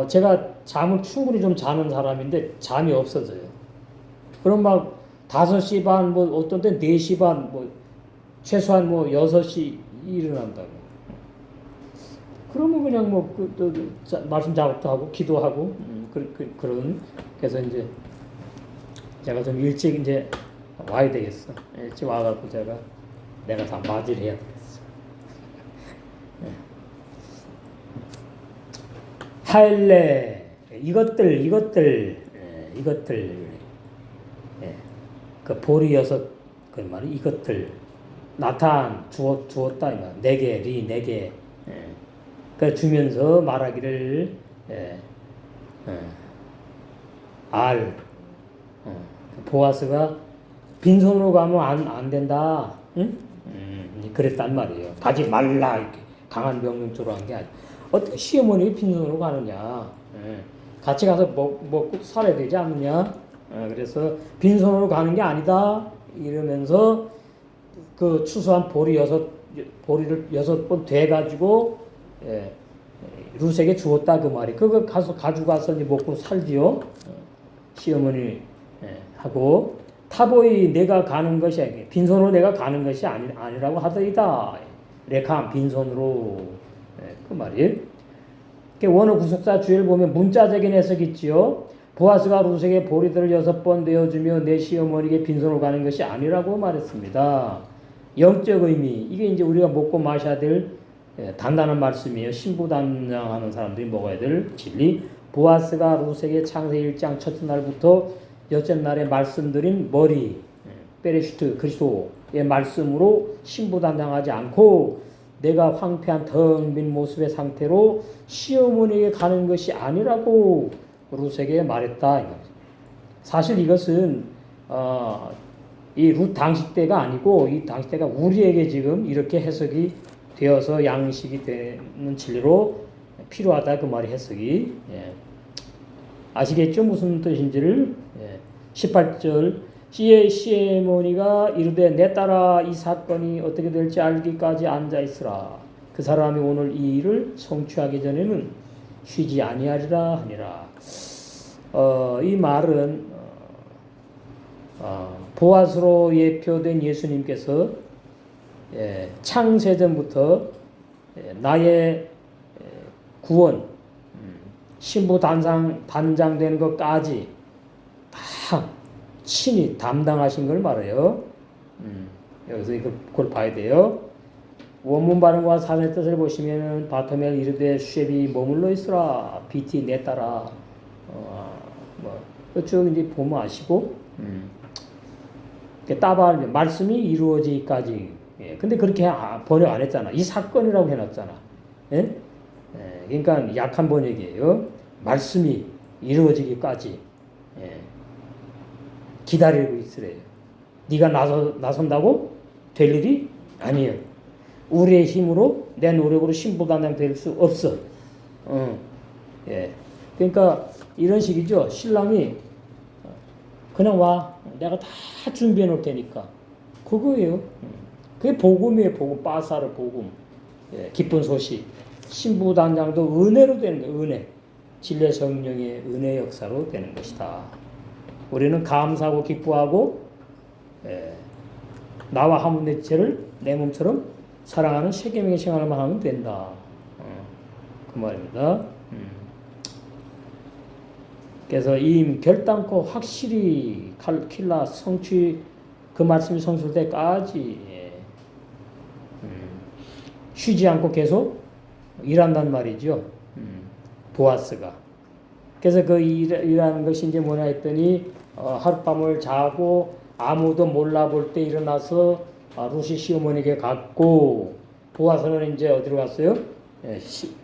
제가 잠을 충분히 좀 자는 사람인데 잠이 없어져요. 그럼 막 5시 반, 뭐 어떤 때 4시 반, 뭐 최소한 뭐 6시 일어난다고. 그러면 그냥 뭐 말씀 작업도 하고 기도하고 그런. 그래서 이제 제가 좀 일찍 이제 와야 되겠어. 일찍 와갖고 내가 다 맞이를 해야 되겠어. 할례 이것들 그 보리 여섯 그 말이 이것들 나탄 주었다 이 말. 내게 내게 그 주면서 말하기를 보아스가 빈손으로 가면 안 된다. 응? 그랬단 말이에요. 가지 말라 이렇게 강한 명령조로 한 게 아니고 어떻게 시어머니가 빈손으로 가느냐. 같이 가서 먹고 살아야 되지 않느냐. 그래서 빈손으로 가는 게 아니다 이러면서 그 추수한 보리를 6번 돼가지고 룻에게 주었다 그 말이. 그거 가져가서 이제 먹고 살지요. 시어머니 하고 타보이 내가 가는 것이 아니라 빈손으로 내가 가는 것이 아니라고 하더이다. 레캄 빈손으로 그 말이에요. 원어 구속사 주의를 보면 문자적인 해석이 있지요. 보아스가 룻에게 보리들을 6번 내어주며 내 시어머니에게 빈손으로 가는 것이 아니라고 말했습니다. 영적 의미 이게 이제 우리가 먹고 마셔야 될 단단한 말씀이에요. 신부단장하는 사람들이 먹어야 될 진리. 보아스가 룻에게 창세기 1장 첫째 날부터 여째 날에 말씀드린 머리 베레슈트 그리스도의 말씀으로 신부단장하지 않고 내가 황폐한 텅 빈 모습의 상태로 시어머니에게 가는 것이 아니라고 룻에게 말했다. 사실 이것은 이 룻 당시 때가 아니고 이 당시 때가 우리에게 지금 이렇게 해석이 되어서 양식이 되는 진리로 필요하다 그 말이 해석이. 아시겠죠? 무슨 뜻인지를. 18절 시에모니가 이르되 내 딸아 이 사건이 어떻게 될지 알기까지 앉아 있으라. 그 사람이 오늘 이 일을 성취하기 전에는 쉬지 아니하리라 하니라. 이 말은 보아스로 예표된 예수님께서 창세전부터 나의 구원 신부 단장되는 것까지 다 친히 담당하신 걸 말해요. 여기서 그걸 봐야 돼요. 원문 발음과 사전의 뜻을 보시면은 바토멜 이르되 쉐비 머물러 있으라 비티 내 따라 쭉 이제 보면 아시고 따발 말씀이 이루어지기까지. 근데 그렇게 번역 안 했잖아. 이 사건이라고 해놨잖아. 그러니까 약한 번역이에요. 말씀이 이루어지기까지 기다리고 있으래요. 네가 나선다고 될 일이 아니에요. 우리의 힘으로 내 노력으로 신부단장 될 수 없어. 그러니까 이런 식이죠. 신랑이 그냥 와. 내가 다 준비해 놓을 테니까. 그거예요. 그게 복음이에요. 복음. 빠사르 복음. 기쁜 소식. 신부단장도 은혜로 되는 거예요. 은혜. 진리 성령의 은혜 역사로 되는 것이다. 우리는 감사하고 기뻐하고 나와 한 몸체를 내 몸처럼 사랑하는 세계명의 생활만 하면 된다. 그 말입니다. 그래서 이 결단코 확실히 킬라 성취 그 말씀이 성취될 때까지 쉬지 않고 계속 일한단 말이죠. 보아스가. 그래서 그 일하는 것이 이제 뭐냐 했더니 하룻밤을 자고 아무도 몰라볼 때 일어나서 룻이 시어머니에게 갔고 보아스는 이제 어디로 갔어요?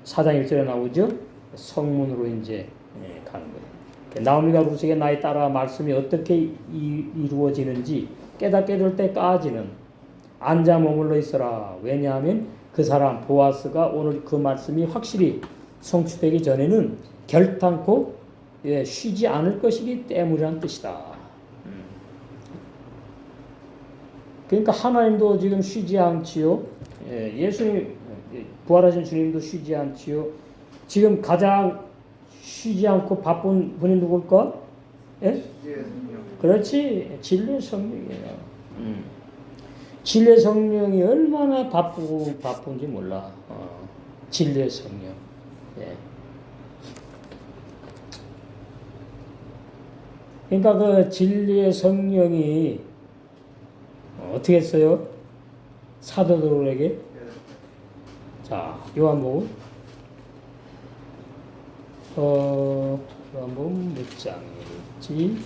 4장 1절에 나오죠. 성문으로 이제 가는 거예요. 나오미가 룻에게 나에 따라 말씀이 어떻게 이루어지는지 깨닫게 될 때까지는 앉아 머물러 있어라. 왜냐하면 그 사람 보아스가 오늘 그 말씀이 확실히 성취되기 전에는 결단코 쉬지 않을 것이기 때문이란 뜻이다. 그러니까 하나님도 지금 쉬지 않지요. 예수님 부활하신 주님도 쉬지 않지요. 지금 가장 쉬지 않고 바쁜 분이 누굴까? 그렇지. 진리의 성령이에요. 진리의 성령이 얼마나 바쁜지 몰라. 진리의 성령. 그러니까 그 진리의 성령이 어떻게 했어요? 사도들에게. 자, 요한복음. 요한복음 몇 장이지?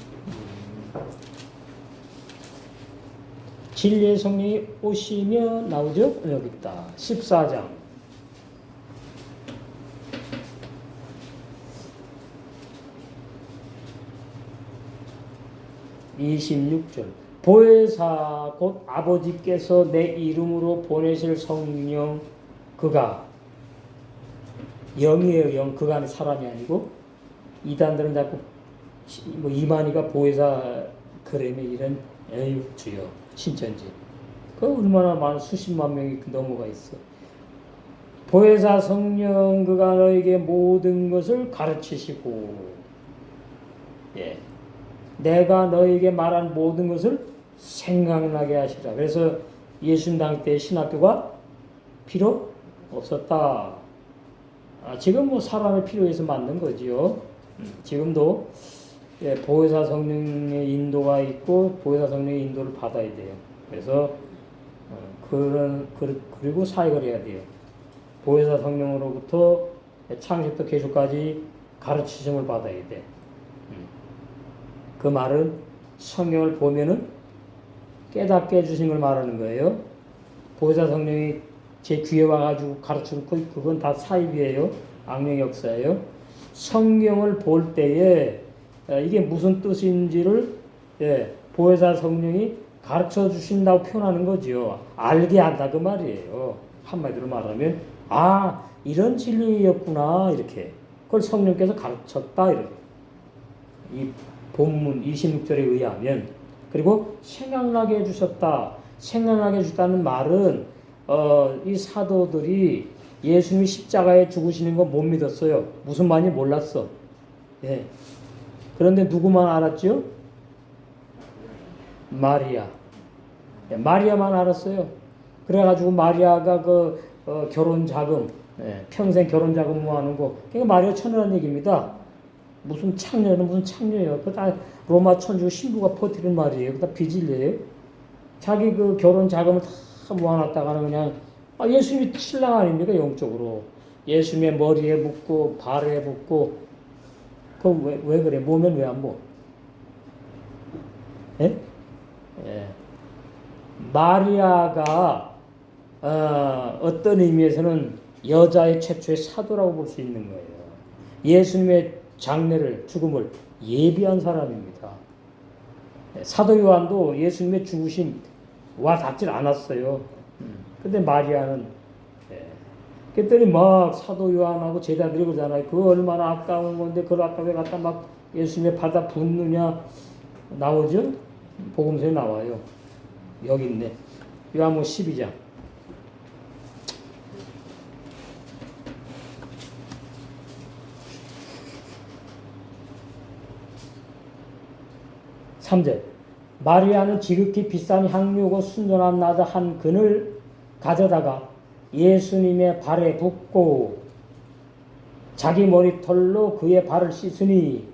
진리의 성령이 오시며 나오죠? 여기 있다. 14장. 26절. 보혜사 곧 아버지께서 내 이름으로 보내실 성령 그가 영이에요. 영. 그가 아닌 사람이 아니고 이단들은 자꾸 뭐 이만희가 보혜사 그램에 이런 에휴 주여 신천지 그 얼마나 많은 수십만 명이 넘어가 있어. 보혜사 성령 그가 너에게 모든 것을 가르치시고 예. 내가 너에게 말한 모든 것을 생각나게 하시라. 그래서 예수님 당때 신학교가 필요 없었다. 지금 뭐 사람의 필요해서 만든 거지요. 지금도 예, 보혜사 성령의 인도가 있고 보혜사 성령의 인도를 받아야 돼요. 그래서 그리고 사역을 해야 돼요. 보혜사 성령으로부터 창세부터 계시까지 가르치심을 받아야 돼. 그 말은 성경을 보면은 깨닫게 해주신 걸 말하는 거예요. 보혜사 성령이 제 귀에 와가지고 가르치는 그건 다 사입이에요. 악령 역사예요. 성경을 볼 때에 이게 무슨 뜻인지를 보혜사 성령이 가르쳐 주신다고 표현하는 거죠. 알게 한다 그 말이에요. 한마디로 말하면 이런 진리였구나 이렇게 그걸 성령께서 가르쳤다 이렇게. 이 본문 26절에 의하면 그리고 생각나게 해주셨다. 생각나게 해주셨다는 말은 이 사도들이 예수님이 십자가에 죽으시는 거 못 믿었어요. 무슨 말인지 몰랐어. 예. 그런데 누구만 알았죠? 마리아. 예, 마리아만 알았어요. 그래가지고 마리아가 결혼 자금, 평생 결혼 자금 모아놓은 거, 그러니까 마리아 처녀라는 얘기입니다. 무슨 창녀는 무슨 창녀예요. 그거 다 로마 천주 신부가 퍼뜨린 말이에요. 그거 다 비질리예요. 자기 그 결혼 자금을 다 모아놨다가는 그냥 예수님이 신랑 아닙니까 영적으로. 예수님의 머리에 묻고 발에 묻고 그 왜 그래? 모면 왜 안 모? 예? 예. 마리아가 어떤 의미에서는 여자의 최초의 사도라고 볼 수 있는 거예요. 예수님의 장례를 죽음을 예비한 사람입니다. 사도 요한도 예수님의 죽으심 와 닿질 않았어요. 근데 마리아는 그랬더니 막 사도 요한하고 제자들이 그러잖아요. 그거 얼마나 아까운 건데 그걸 아까 왜 갖다 막 예수님의 바다 붓느냐 나오죠? 복음서에 나와요. 여기 있네. 요한복음 12장. 3절 마리아는 지극히 비싼 향유고 순전한 나드 한 근을 가져다가 예수님의 발에 붓고 자기 머리털로 그의 발을 씻으니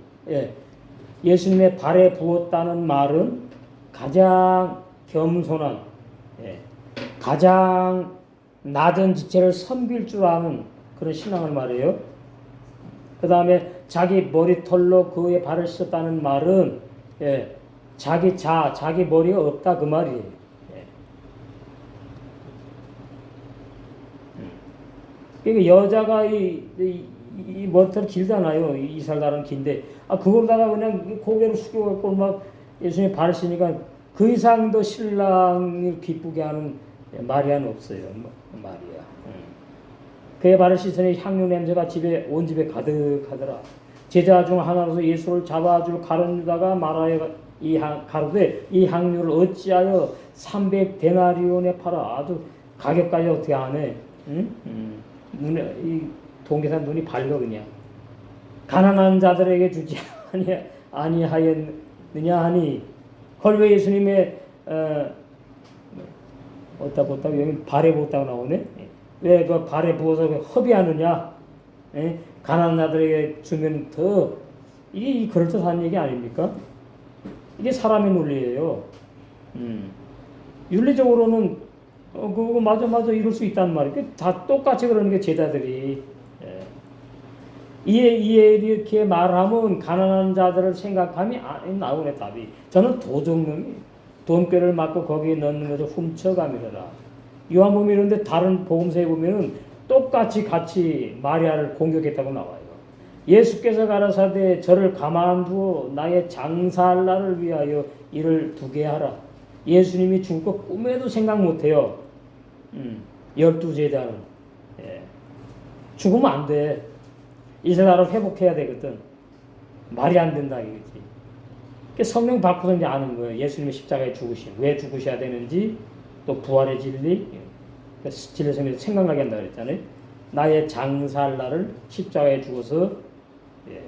예수님의 발에 부었다는 말은 가장 겸손한 가장 낮은 지체를 섬길 줄 아는 그런 신앙을 말해요. 그 다음에 자기 머리털로 그의 발을 씻었다는 말은 자기 머리가 없다 그 말이에요. 그러니까 여자가 이 머리털 길잖아요. 이스라엘 나라는 긴데 그걸다가 그냥 고개를 숙여갖고 막 예수님의 발을 씻으니까 그 이상 더 신랑을 기쁘게 하는 마리아는 없어요. 마리아. 그의 발을 씻으니 향유 냄새가 온 집에 가득하더라. 제자 중 하나로서 예수를 잡아줄 가룟 유다가 말하여 가로되 이 향유를 어찌하여 300데나리온에 팔아. 아주 가격까지 어떻게 하네. 눈에 이 동계사 눈이 밝어 그냥. 가난한 자들에게 주지 아니하였느냐 하니 헐왜 예수님의 어디다 보다가 여기 발에 부었다고 나오네. 왜 그 발에 부어서 허비하느냐? 가난한 자들에게 주면 더 이게 그럴듯한 얘기 아닙니까? 이게 사람의 논리예요. 윤리적으로는 그거 맞아 이럴 수 있단 말이에요. 다 똑같이 그러는 게 제자들이 이렇게 말하면 가난한 자들을 생각하면 나오네 답이. 저는 도적놈이 돈뼈를 맞고 거기에 넣는 것을 훔쳐가미라. 요한복음 이런데 다른 복음서에 보면은 똑같이 같이 마리아를 공격했다고 나와요. 예수께서 가라사대 저를 가만두어 나의 장사할 날을 위하여 이를 두게 하라. 예수님이 죽을 거 꿈에도 생각 못해요. 12제자는. 예. 죽으면 안 돼. 이스라엘을 회복해야 되거든. 말이 안 된다 이거지. 성령 받고서 이제 아는 거예요. 예수님의 십자가에 죽으신, 왜 죽으셔야 되는지, 또 부활의 진리, 진리성에서 생각나게 한다 그랬잖아요. 나의 장사할 날을 십자가에 죽어서, 예,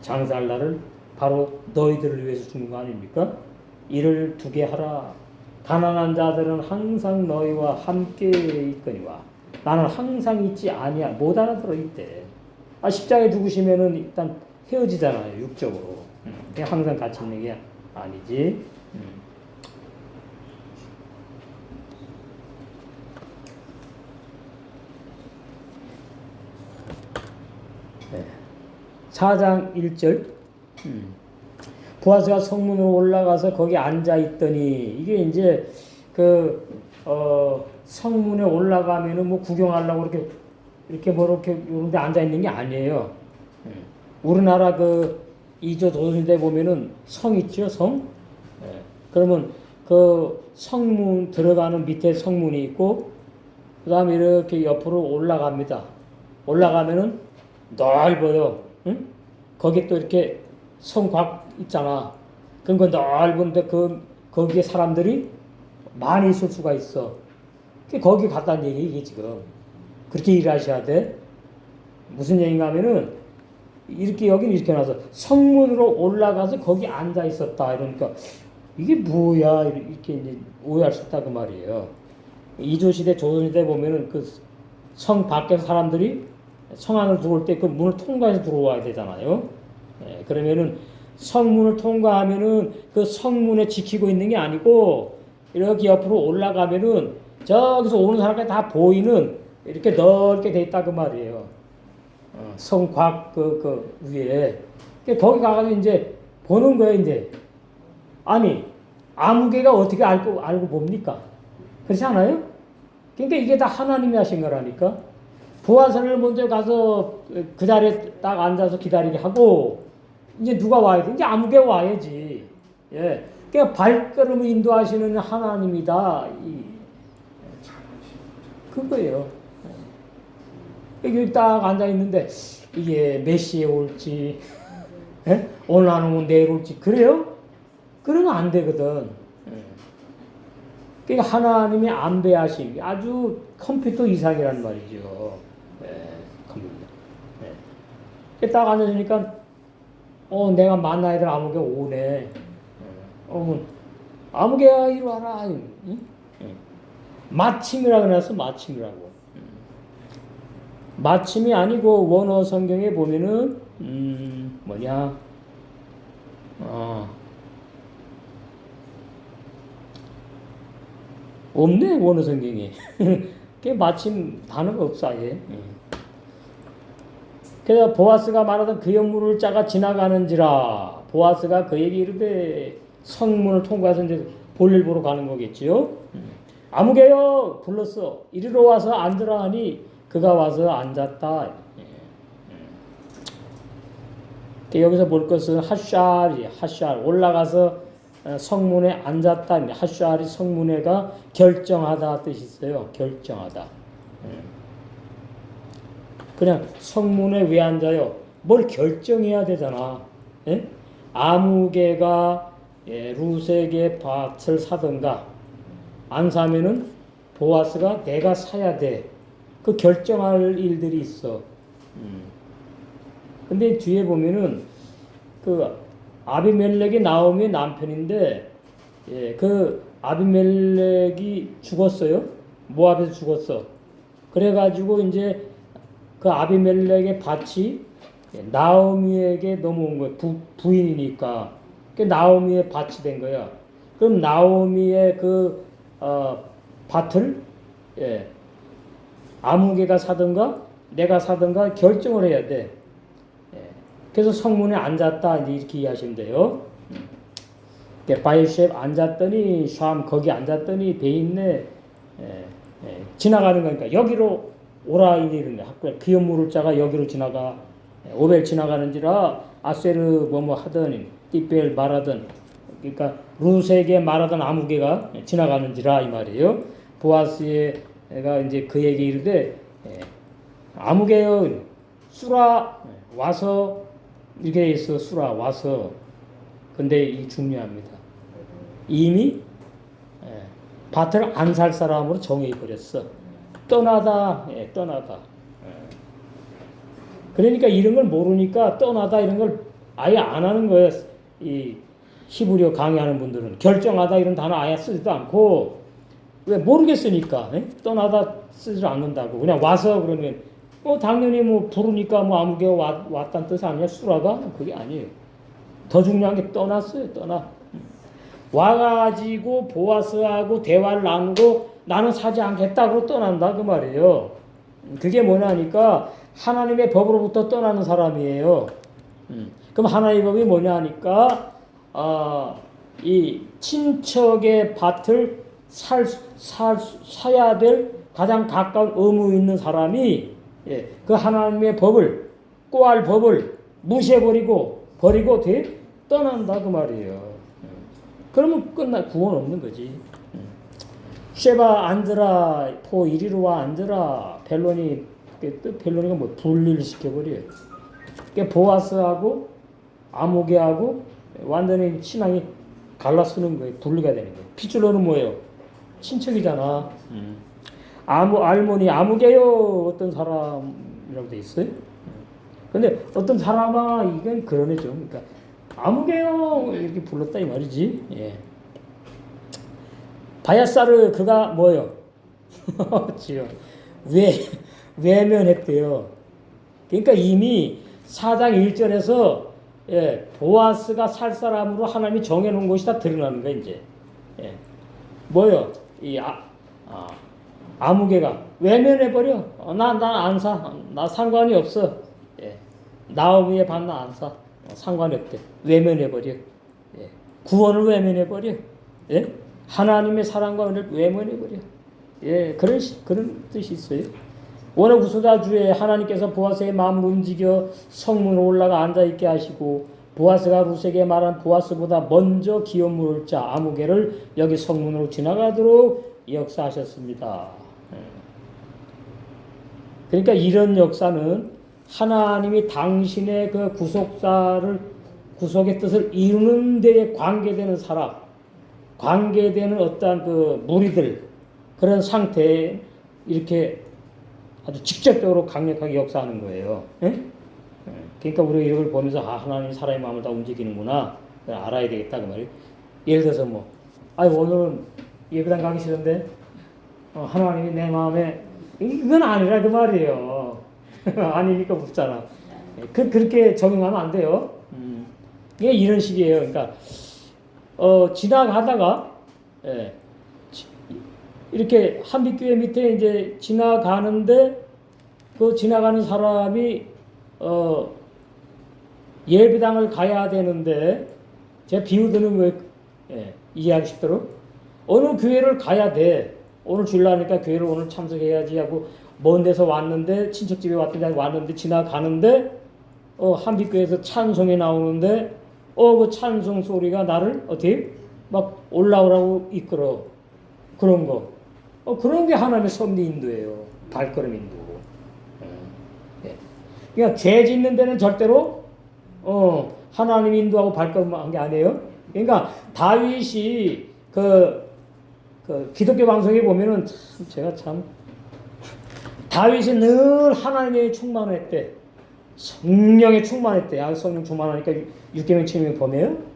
장사할 날을 바로 너희들을 위해서 죽는 거 아닙니까? 이를 두게 하라. 가난한 자들은 항상 너희와 함께 있거니와 나는 항상 있지 아니야. 못 알아들어 있대. 십자가에 죽으시면은 일단 헤어지잖아요. 육적으로. 그냥 항상 같이 있는 게 아니지. 네. 4장 1절. 보아스가 성문으로 올라가서 거기 앉아 있더니, 이게 이제 성문에 올라가면은 뭐 구경하려고 이렇게 이런 데 앉아 있는 게 아니에요. 우리나라 2조 조선시대 보면은 성 있죠, 성? 네. 그러면 그 성문 들어가는 밑에 성문이 있고, 그 다음에 이렇게 옆으로 올라갑니다. 올라가면은 넓어요. 응? 거기 또 이렇게 성곽 있잖아. 그러니까 넓은데 거기에 사람들이 많이 있을 수가 있어. 거기 갔다는 얘기, 이게 지금. 그렇게 일하셔야 돼. 무슨 얘기인가 하면은, 이렇게 여기는 이렇게 나서 성문으로 올라가서 거기 앉아 있었다. 이러니까, 이게 뭐야? 이렇게 이제 오해할 수 있다. 그 말이에요. 이조시대, 조선시대 보면은 성 밖에서 사람들이 성 안으로 들어올 때 그 문을 통과해서 들어와야 되잖아요. 네, 그러면은 성문을 통과하면은 그 성문에 지키고 있는 게 아니고 이렇게 옆으로 올라가면은 저기서 오는 사람까지 다 보이는 이렇게 넓게 돼 있다 그 말이에요. 성곽 위에. 거기 가가지고 이제 보는 거예요, 이제. 아니, 아무개가 어떻게 알고 봅니까? 그렇지 않아요? 그러니까 이게 다 하나님이 하신 거라니까. 보아선을 먼저 가서 그 자리에 딱 앉아서 기다리게 하고, 이제 누가 와야 돼? 이제 아무개 와야지. 예. 그러니까 발걸음을 인도하시는 하나님이다. 그거예요. 여기 딱 앉아 있는데, 이게 몇 시에 올지, 예? 오늘 안 오면 내일 올지, 그래요? 그러면 안 되거든. 그러니까 하나님의 안배하심, 아주 컴퓨터 이상이란 말이죠. 컴퓨터. 딱 앉아주니까, 내가 만나야 될 아무개 오네. 아무개야, 이리 와라. 응? 마침이라고 해서 마침이라고. 마침이 아니고 원어 성경에 보면은, 뭐냐. 없네, 원어 성경에. 그게 마침 단어가 없어, 아예. 그래서 보아스가 말하던 그 연물을 짜가 지나가는지라, 보아스가 그에게 이르되 성문을 통과해서 이제 볼일 보러 가는 거겠지요. 아무개요 불렀어. 이리로 와서 앉으라 하니 그가 와서 앉았다. 여기서 볼 것은 핫샬 올라가서 성문에 앉았다. 핫샬이 성문에가 결정하다 뜻이 있어요. 결정하다. 그냥 성문에 왜 앉아요? 뭘 결정해야 되잖아. 예? 아무개가 루색의 밭을 사든가 안 사면은 보아스가 내가 사야 돼. 그 결정할 일들이 있어. 근데 뒤에 보면은 그 아비멜렉이 나오미의 남편인데, 그 아비멜렉이 죽었어요. 모압에서 죽었어. 그래가지고 이제 그 아비멜렉의 밭이 나오미에게 넘어온 거예요. 부인이니까. 그 나오미의 밭이 된 거야. 그럼 나오미의 밭을 아무개가 사든가 내가 사든가 결정을 해야 돼. 그래서 성문에 앉았다 이렇게 이해하시면 돼요. 바이셉 앉았더니 샴 거기 앉았더니 배 있네. 지나가는 거니까 여기로 오라 이런 거. 그 연물을 짜가 여기로 지나가. 오벨 지나가는지라 아세르 뭐뭐 하든 띠벨 말하든 그러니까 룻에게 말하던 아무개가 지나가는지라 이 말이에요. 보아스가 이제 그에게 이르되 아무개여 수라 와서 이게 있어 수라 와서 근데 이 중요합니다. 이미 밭을 안 살 사람으로 정해 버렸어. 떠나다 떠나다. 그러니까 이런 걸 모르니까 떠나다 이런 걸 아예 안 하는 거예요. 이 히브리어 강의하는 분들은 결정하다 이런 단어 아예 쓰지도 않고 왜 모르겠으니까 떠나다 쓰지 않는다고 그냥 와서 그러면 당연히 뭐 부르니까 뭐 아무개 왔다는 뜻 아니야 수라가 그게 아니에요. 더 중요한 게 떠났어요. 떠나 와가지고 보아스하고 대화를 나누고 나는 사지 않겠다고 떠난다 그 말이에요. 그게 뭐냐니까 하나님의 법으로부터 떠나는 사람이에요. 그럼 하나님의 법이 뭐냐 하니까 이 친척의 밭을 사야 될 가장 가까운 의무 있는 사람이 그 하나님의 법을 꼬알 법을 무시해버리고 떠난다 그 말이에요. 그러면 구원 없는 거지. 쉐바 앉으라 포 이리로와 앉으라 벨로니가 뭐 분리를 시켜버려요. 그러니까 보아스하고 아무개하고 완전히 신앙이 갈라쓰는 거예요. 분리가 되는 거예요. 핏줄로는 뭐예요? 친척이잖아. 알모니 아무개요 어떤 사람이라고 돼 있어요. 근데 어떤 사람아 이건 그런 애죠. 그러니까 아무개요 이렇게 불렀다 이 말이지. 예. 바야사르 그가 뭐예요? 지금 외면했대요. 그러니까 이미 4장 1절에서 보아스가 살 사람으로 하나님이 정해놓은 것이 다 드러나는 거야 이제. 뭐요? 이 아무개가 외면해버려. 나 안 사. 나 상관이 없어. 나오미의 반 나 안 사. 상관이 없대. 외면해버려. 구원을 외면해버려. 하나님의 사랑과 은혜를 외면해버려. 그런 뜻이 있어요. 오늘 구소자주에 하나님께서 보아스의 마음을 움직여 성문으로 올라가 앉아있게 하시고 보아스가 룻에게 말한 보아스보다 먼저 기업 물을 자 아무개를 여기 성문으로 지나가도록 역사하셨습니다. 그러니까 이런 역사는 하나님이 당신의 그 구속의 뜻을 이루는 데에 관계되는 사람, 관계되는 어떠한 그 무리들 그런 상태에 이렇게 아주 직접적으로 강력하게 역사하는 거예요. 그러니까 우리가 이걸 보면서 하나님이 사람의 마음을 다 움직이는구나 알아야 되겠다 그 말이에요. 예를 들어서 오늘은 예배당 가기 싫은데 하나님이 내 마음에 이건 아니라 그 말이에요. 아니니까 묻잖아. 그렇게 적용하면 안 돼요. 이게 이런 식이에요. 그러니까 지나가다가 이렇게 한빛교회 밑에 이제 지나가는데 그 지나가는 사람이 예배당을 가야 되는데 제가 비유드는 왜 이해하기 쉽도록 어느 교회를 가야 돼. 오늘 주일날이니까 교회를 오늘 참석해야지 하고 먼 데서 왔는데 친척집에 왔는데 지나가는데 한빛교회에서 찬송이 나오는데 그 찬송 소리가 나를 어떻게 막 올라오라고 이끌어 그런 거. 그런 게 하나님의 섭리 인도예요. 발걸음 인도. 그러니까 죄 짓는 데는 절대로 하나님 인도하고 발걸음한 게 아니에요. 그러니까 다윗이 그 기독교 방송에 보면은 제가 다윗이 늘 하나님의 충만했대. 성령에 충만했대. 성령 충만하니까 육계명 책임을 보면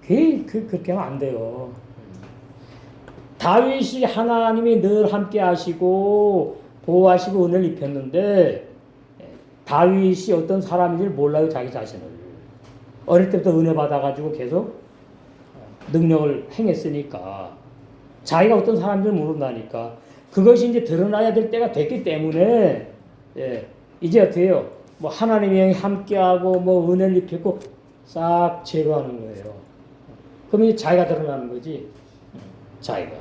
그렇게 하면 안 돼요. 다윗이 하나님이 늘 함께 하시고 보호하시고 은혜를 입혔는데 다윗이 어떤 사람인지를 몰라요. 자기 자신을. 어릴 때부터 은혜 받아가지고 계속 능력을 행했으니까 자기가 어떤 사람인지를 모른다니까. 그것이 이제 드러나야 될 때가 됐기 때문에 이제 어떻게 해요? 하나님이 함께하고 은혜를 입혔고 싹 제거하는 거예요. 그럼 이제 자기가 드러나는 거지. 자기가.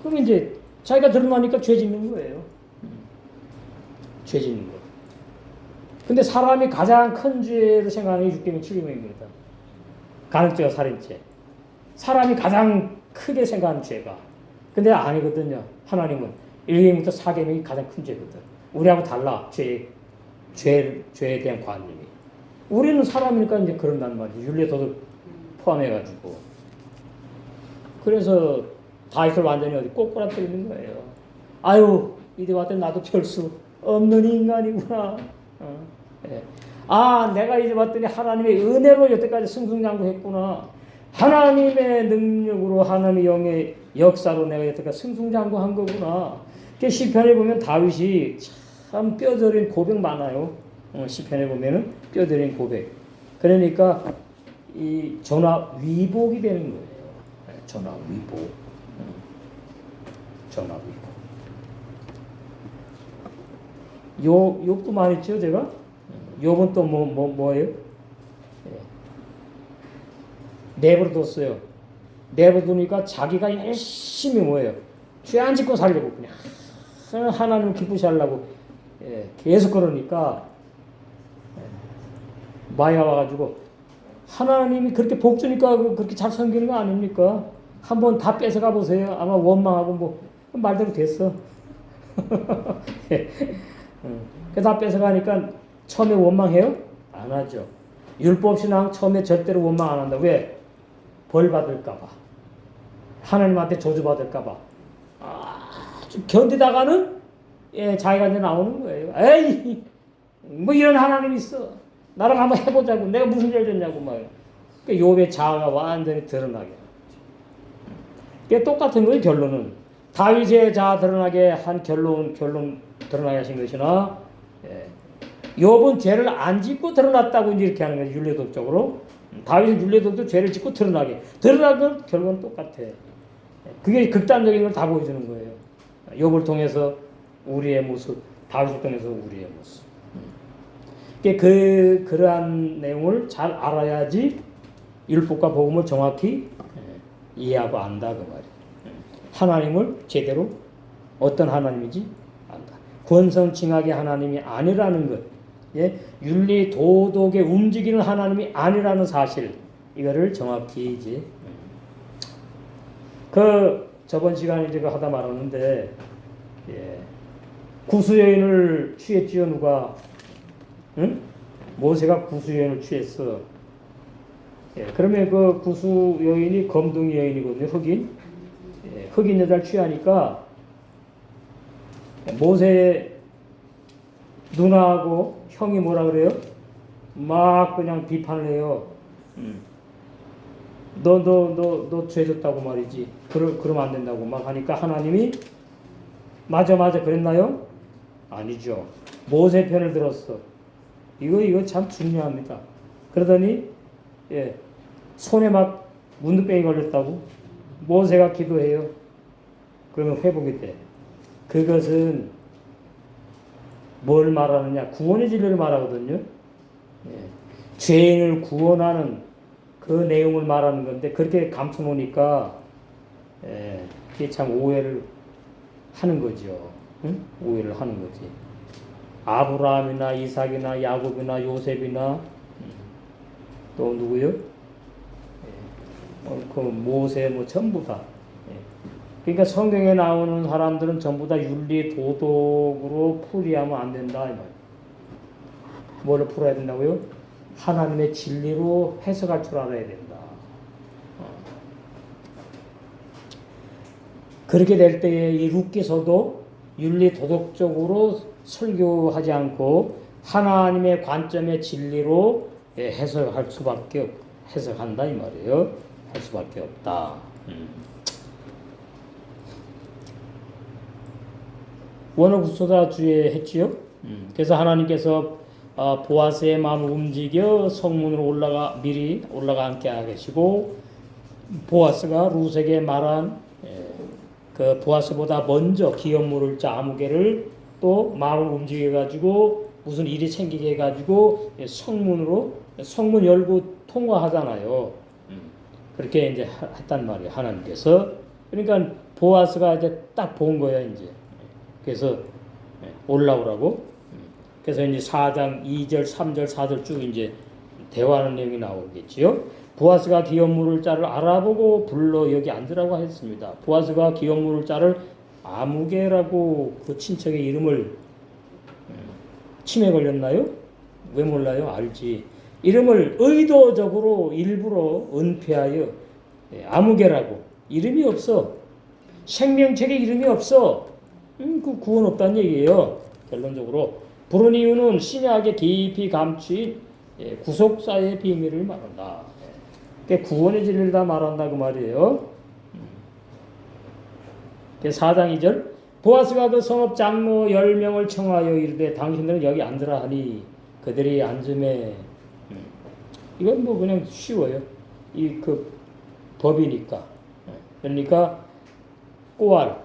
그럼 이제 자기가 드러나니까 죄 짓는 거예요. 죄 짓는 거. 근데 사람이 가장 큰 죄를 생각하는 게 6계명 7계명입니다. 간음죄와 살인죄. 사람이 가장 크게 생각하는 죄가. 근데 아니거든요. 하나님은 1계명부터 4계명이 가장 큰 죄거든. 우리하고 달라. 죄에 대한 관념이. 우리는 사람이니까 이제 그런단 말이지. 윤리 도덕 포함해가지고. 그래서 다윗을 완전히 어디 꼬꾸라뜨리는 거예요. 아유, 이제 왔더니 나도 별 수 없는 인간이구나. 예. 아, 내가 이제 봤더니 하나님의 은혜로 여태까지 승승장구했구나. 하나님의 능력으로 하나님의 영의 역사로 내가 여태까지 승승장구한 거구나. 시편에 보면 다윗이 참 뼈저린 고백 많아요. 시편에 보면은 뼈저린 고백. 그러니까 이 전화 위복이 되는 거예요. 전화 위복. 전화 위복. 욕도 많이 했죠, 제가? 욕은 또 뭐예요? 내버려뒀어요. 내버려두니까 자기가 열심히 뭐예요? 죄 안 짓고 살려고 그냥 하나님을 기쁘시 하려고 계속 그러니까 마야 와가지고 하나님이 그렇게 복 주니까 그렇게 잘 섬기는 거 아닙니까? 한번 다 뺏어가 보세요. 아마 원망하고 뭐 말대로 됐어. 다 뺏어가니까 처음에 원망해요? 안 하죠. 율법신앙 처음에 절대로 원망 안 한다. 왜? 벌 받을까봐. 하나님한테 저주받을까봐. 견디다가는 자기가 이제 나오는 거예요. 에이, 뭐 이런 하나님이 있어. 나랑 한번 해보자고. 내가 무슨 죄를 졌냐고 말이야. 그러니까 욥의 자아가 완전히 드러나게. 그게 똑같은 거예요. 결론은 다윗의 자아 드러나게 한 결론 드러나게 하신 것이나 욥은 죄를 안 짓고 드러났다고 이렇게 하는 거예요. 윤리도적으로. 다윗은 윤리도도 죄를 짓고 드러나건 결과는 똑같아. 그게 극단적인 걸 다 보여주는 거예요. 욥을 통해서 우리의 모습, 다윗을 통해서 우리의 모습. 그러한 내용을 잘 알아야지 율법과 복음을 정확히 이해하고 안다 그 말이에요. 하나님을 제대로 어떤 하나님인지 안다. 권성징악의 하나님이 아니라는 것, 윤리 도덕에 움직이는 하나님이 아니라는 사실, 이거를 정확히 이제 저번 시간에 이제 하다 말았는데 구수 여인을 취했지요 누가? 응? 모세가 구수 여인을 취했어. 그러면 그 구수 여인이 검둥이 여인이거든요. 흑인 여자를 취하니까 모세 누나하고 형이 뭐라 그래요? 막 그냥 비판을 해요. 너 죄졌다고 말이지. 그러면 안 된다고 막 하니까 하나님이 맞아 그랬나요? 아니죠. 모세 편을 들었어. 이거 참 중요합니다. 그러더니 손에 막 문둥병이 걸렸다고 모세가 기도해요. 그러면 회복이 돼. 그것은 뭘 말하느냐? 구원의 진리를 말하거든요. 죄인을 구원하는 그 내용을 말하는 건데 그렇게 감춰놓으니까 그게 참 오해를 하는 거죠. 응? 오해를 하는 거지. 아브라함이나 이삭이나 야곱이나 요셉이나 또 누구요? 그 모세 뭐 전부 다. 그러니까 성경에 나오는 사람들은 전부 다 윤리 도덕으로 풀이하면 안 된다 이 말. 뭐를 풀어야 된다고요? 하나님의 진리로 해석할 줄 알아야 된다. 그렇게 될 때에 이 룻기서도 윤리 도덕적으로 설교하지 않고 하나님의 관점의 진리로 해석한다 이 말이에요. 할 수밖에 없다. 원어구소다주에 했지요. 그래서 하나님께서 보아스의 마음을 움직여 성문으로 미리 올라가 앉게 하시고 보아스가 룻에게 말한 그 보아스보다 먼저 기업 물을 자 아무개를 또 마음을 움직여 가지고 무슨 일이 생기게 해 가지고 성문 열고 통과하잖아요. 그렇게 이제 했단 말이에요. 하나님께서. 그러니까 보아스가 이제 딱 본 거예요. 이제 그래서 올라오라고. 그래서 이제 4장 2절 3절 4절 쭉 이제 대화하는 내용이 나오겠지요. 보아스가 기업 물을 자를 알아보고 불러 여기 앉으라고 했습니다. 보아스가 기업 물을 자를 아무개라고 그 친척의 이름을 치매 걸렸나요? 왜 몰라요? 알지. 이름을 의도적으로 일부러 은폐하여 아무개라고. 이름이 없어. 생명책에 이름이 없어. 그 구원 없다는 얘기예요. 결론적으로 부른 이유는 신약에 깊이 감추인 구속사의 비밀을 말한다. 그러니까 구원의 진리를 다 말한다 그 말이에요. 4장 2절 보아스가 그 성읍 장로 10명을 청하여 이르되 당신들은 여기 앉으라 하니 그들이 앉음에 이건 뭐 그냥 쉬워요. 이 그 법이니까. 그러니까 꼬알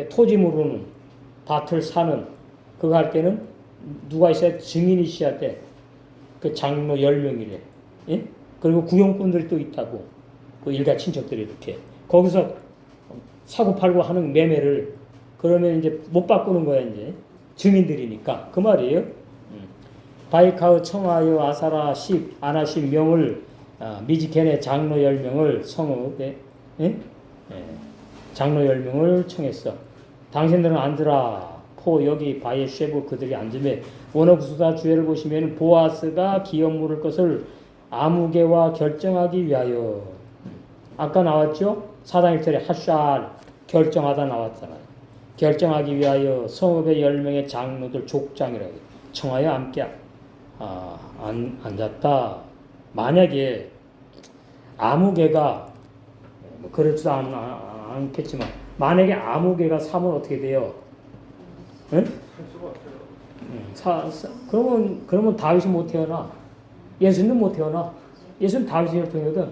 토지 모르는 밭을 사는 그거 할 때는 누가 있어야 증인이 있어야 돼. 그 장로 10명이래. 예? 그리고 구용꾼들이 또 있다고. 그 일가 친척들이 이렇게. 거기서 사고 팔고 하는 매매를 그러면 이제 못 바꾸는 거야 이제. 증인들이니까. 그 말이에요. 바이카우 청하여 아사라 10 아나십 명을 미지켄의 장로 10명을 성읍에 장로 10명을 청했어. 당신들은 앉으라. 포 여기 바에 쉐브 그들이 앉음에 원어구수다 주애를 보시면 보아스가 기업 물을 것을 아무개와 결정하기 위하여 아까 나왔죠? 4장 1절에 하샬 결정하다 나왔잖아요. 결정하기 위하여 성읍의 10명의 장로들 족장이라고 청하여 함께 앉았다. 만약에 아무개가 뭐 그렇지도 않겠지만 만약에 아무개가 사면 어떻게 돼요? 응? 그러면 다윗이 못 태어나. 예수는 못 태어나. 예수는 다윗의 혈통이거든.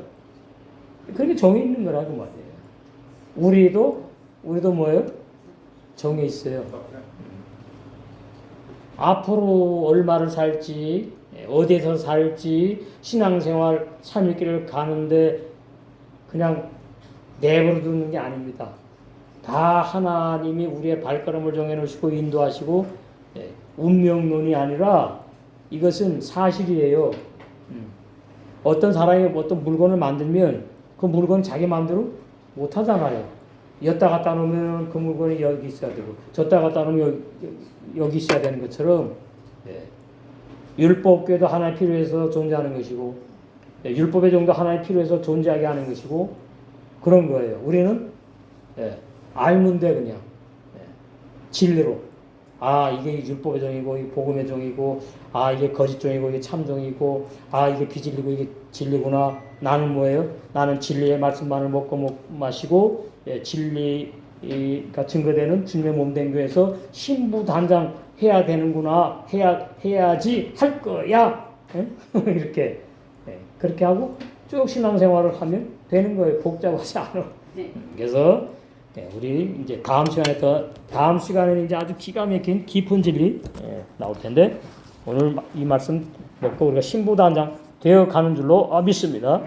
그렇게 정이 있는 거라 그 말이에요. 우리도 뭐예요? 정이 있어요. 앞으로 얼마를 살지, 어디에서 살지, 신앙생활 3일길을 가는데 그냥 내버려 두는 게 아닙니다. 다 하나님이 우리의 발걸음을 정해놓으시고 인도하시고 운명론이 아니라 이것은 사실이에요. 어떤 사람이 어떤 물건을 만들면 그 물건 자기 마음대로 못하잖아요. 였다 갖다 놓으면 그 물건이 여기 있어야 되고 졌다 갖다 놓으면 여기 있어야 되는 것처럼 율법궤도 하나의 필요해서 존재하는 것이고 율법의 정도 하나의 필요해서 존재하게 하는 것이고 그런 거예요. 우리는 알면 돼 그냥 진리로 이게 율법의 종이고 이게 복음의 종이고 이게 거짓 종이고 이게 참 종이고 이게 비진리고 이게 진리구나. 나는 뭐예요? 나는 진리의 말씀만을 먹고 마시고 진리가 증거되는 주님의 몸된 교회에서 신부단장 해야 되는구나. 해야지 할 거야. 이렇게 그렇게 하고 쭉 신앙생활을 하면 되는 거예요. 복잡하지 않아. 그래서 우리 이제 다음 시간에는 이제 아주 기가 막힌 깊은 진리 나올 텐데 오늘 이 말씀 먹고 우리가 신부단장 되어 가는 줄로 믿습니다.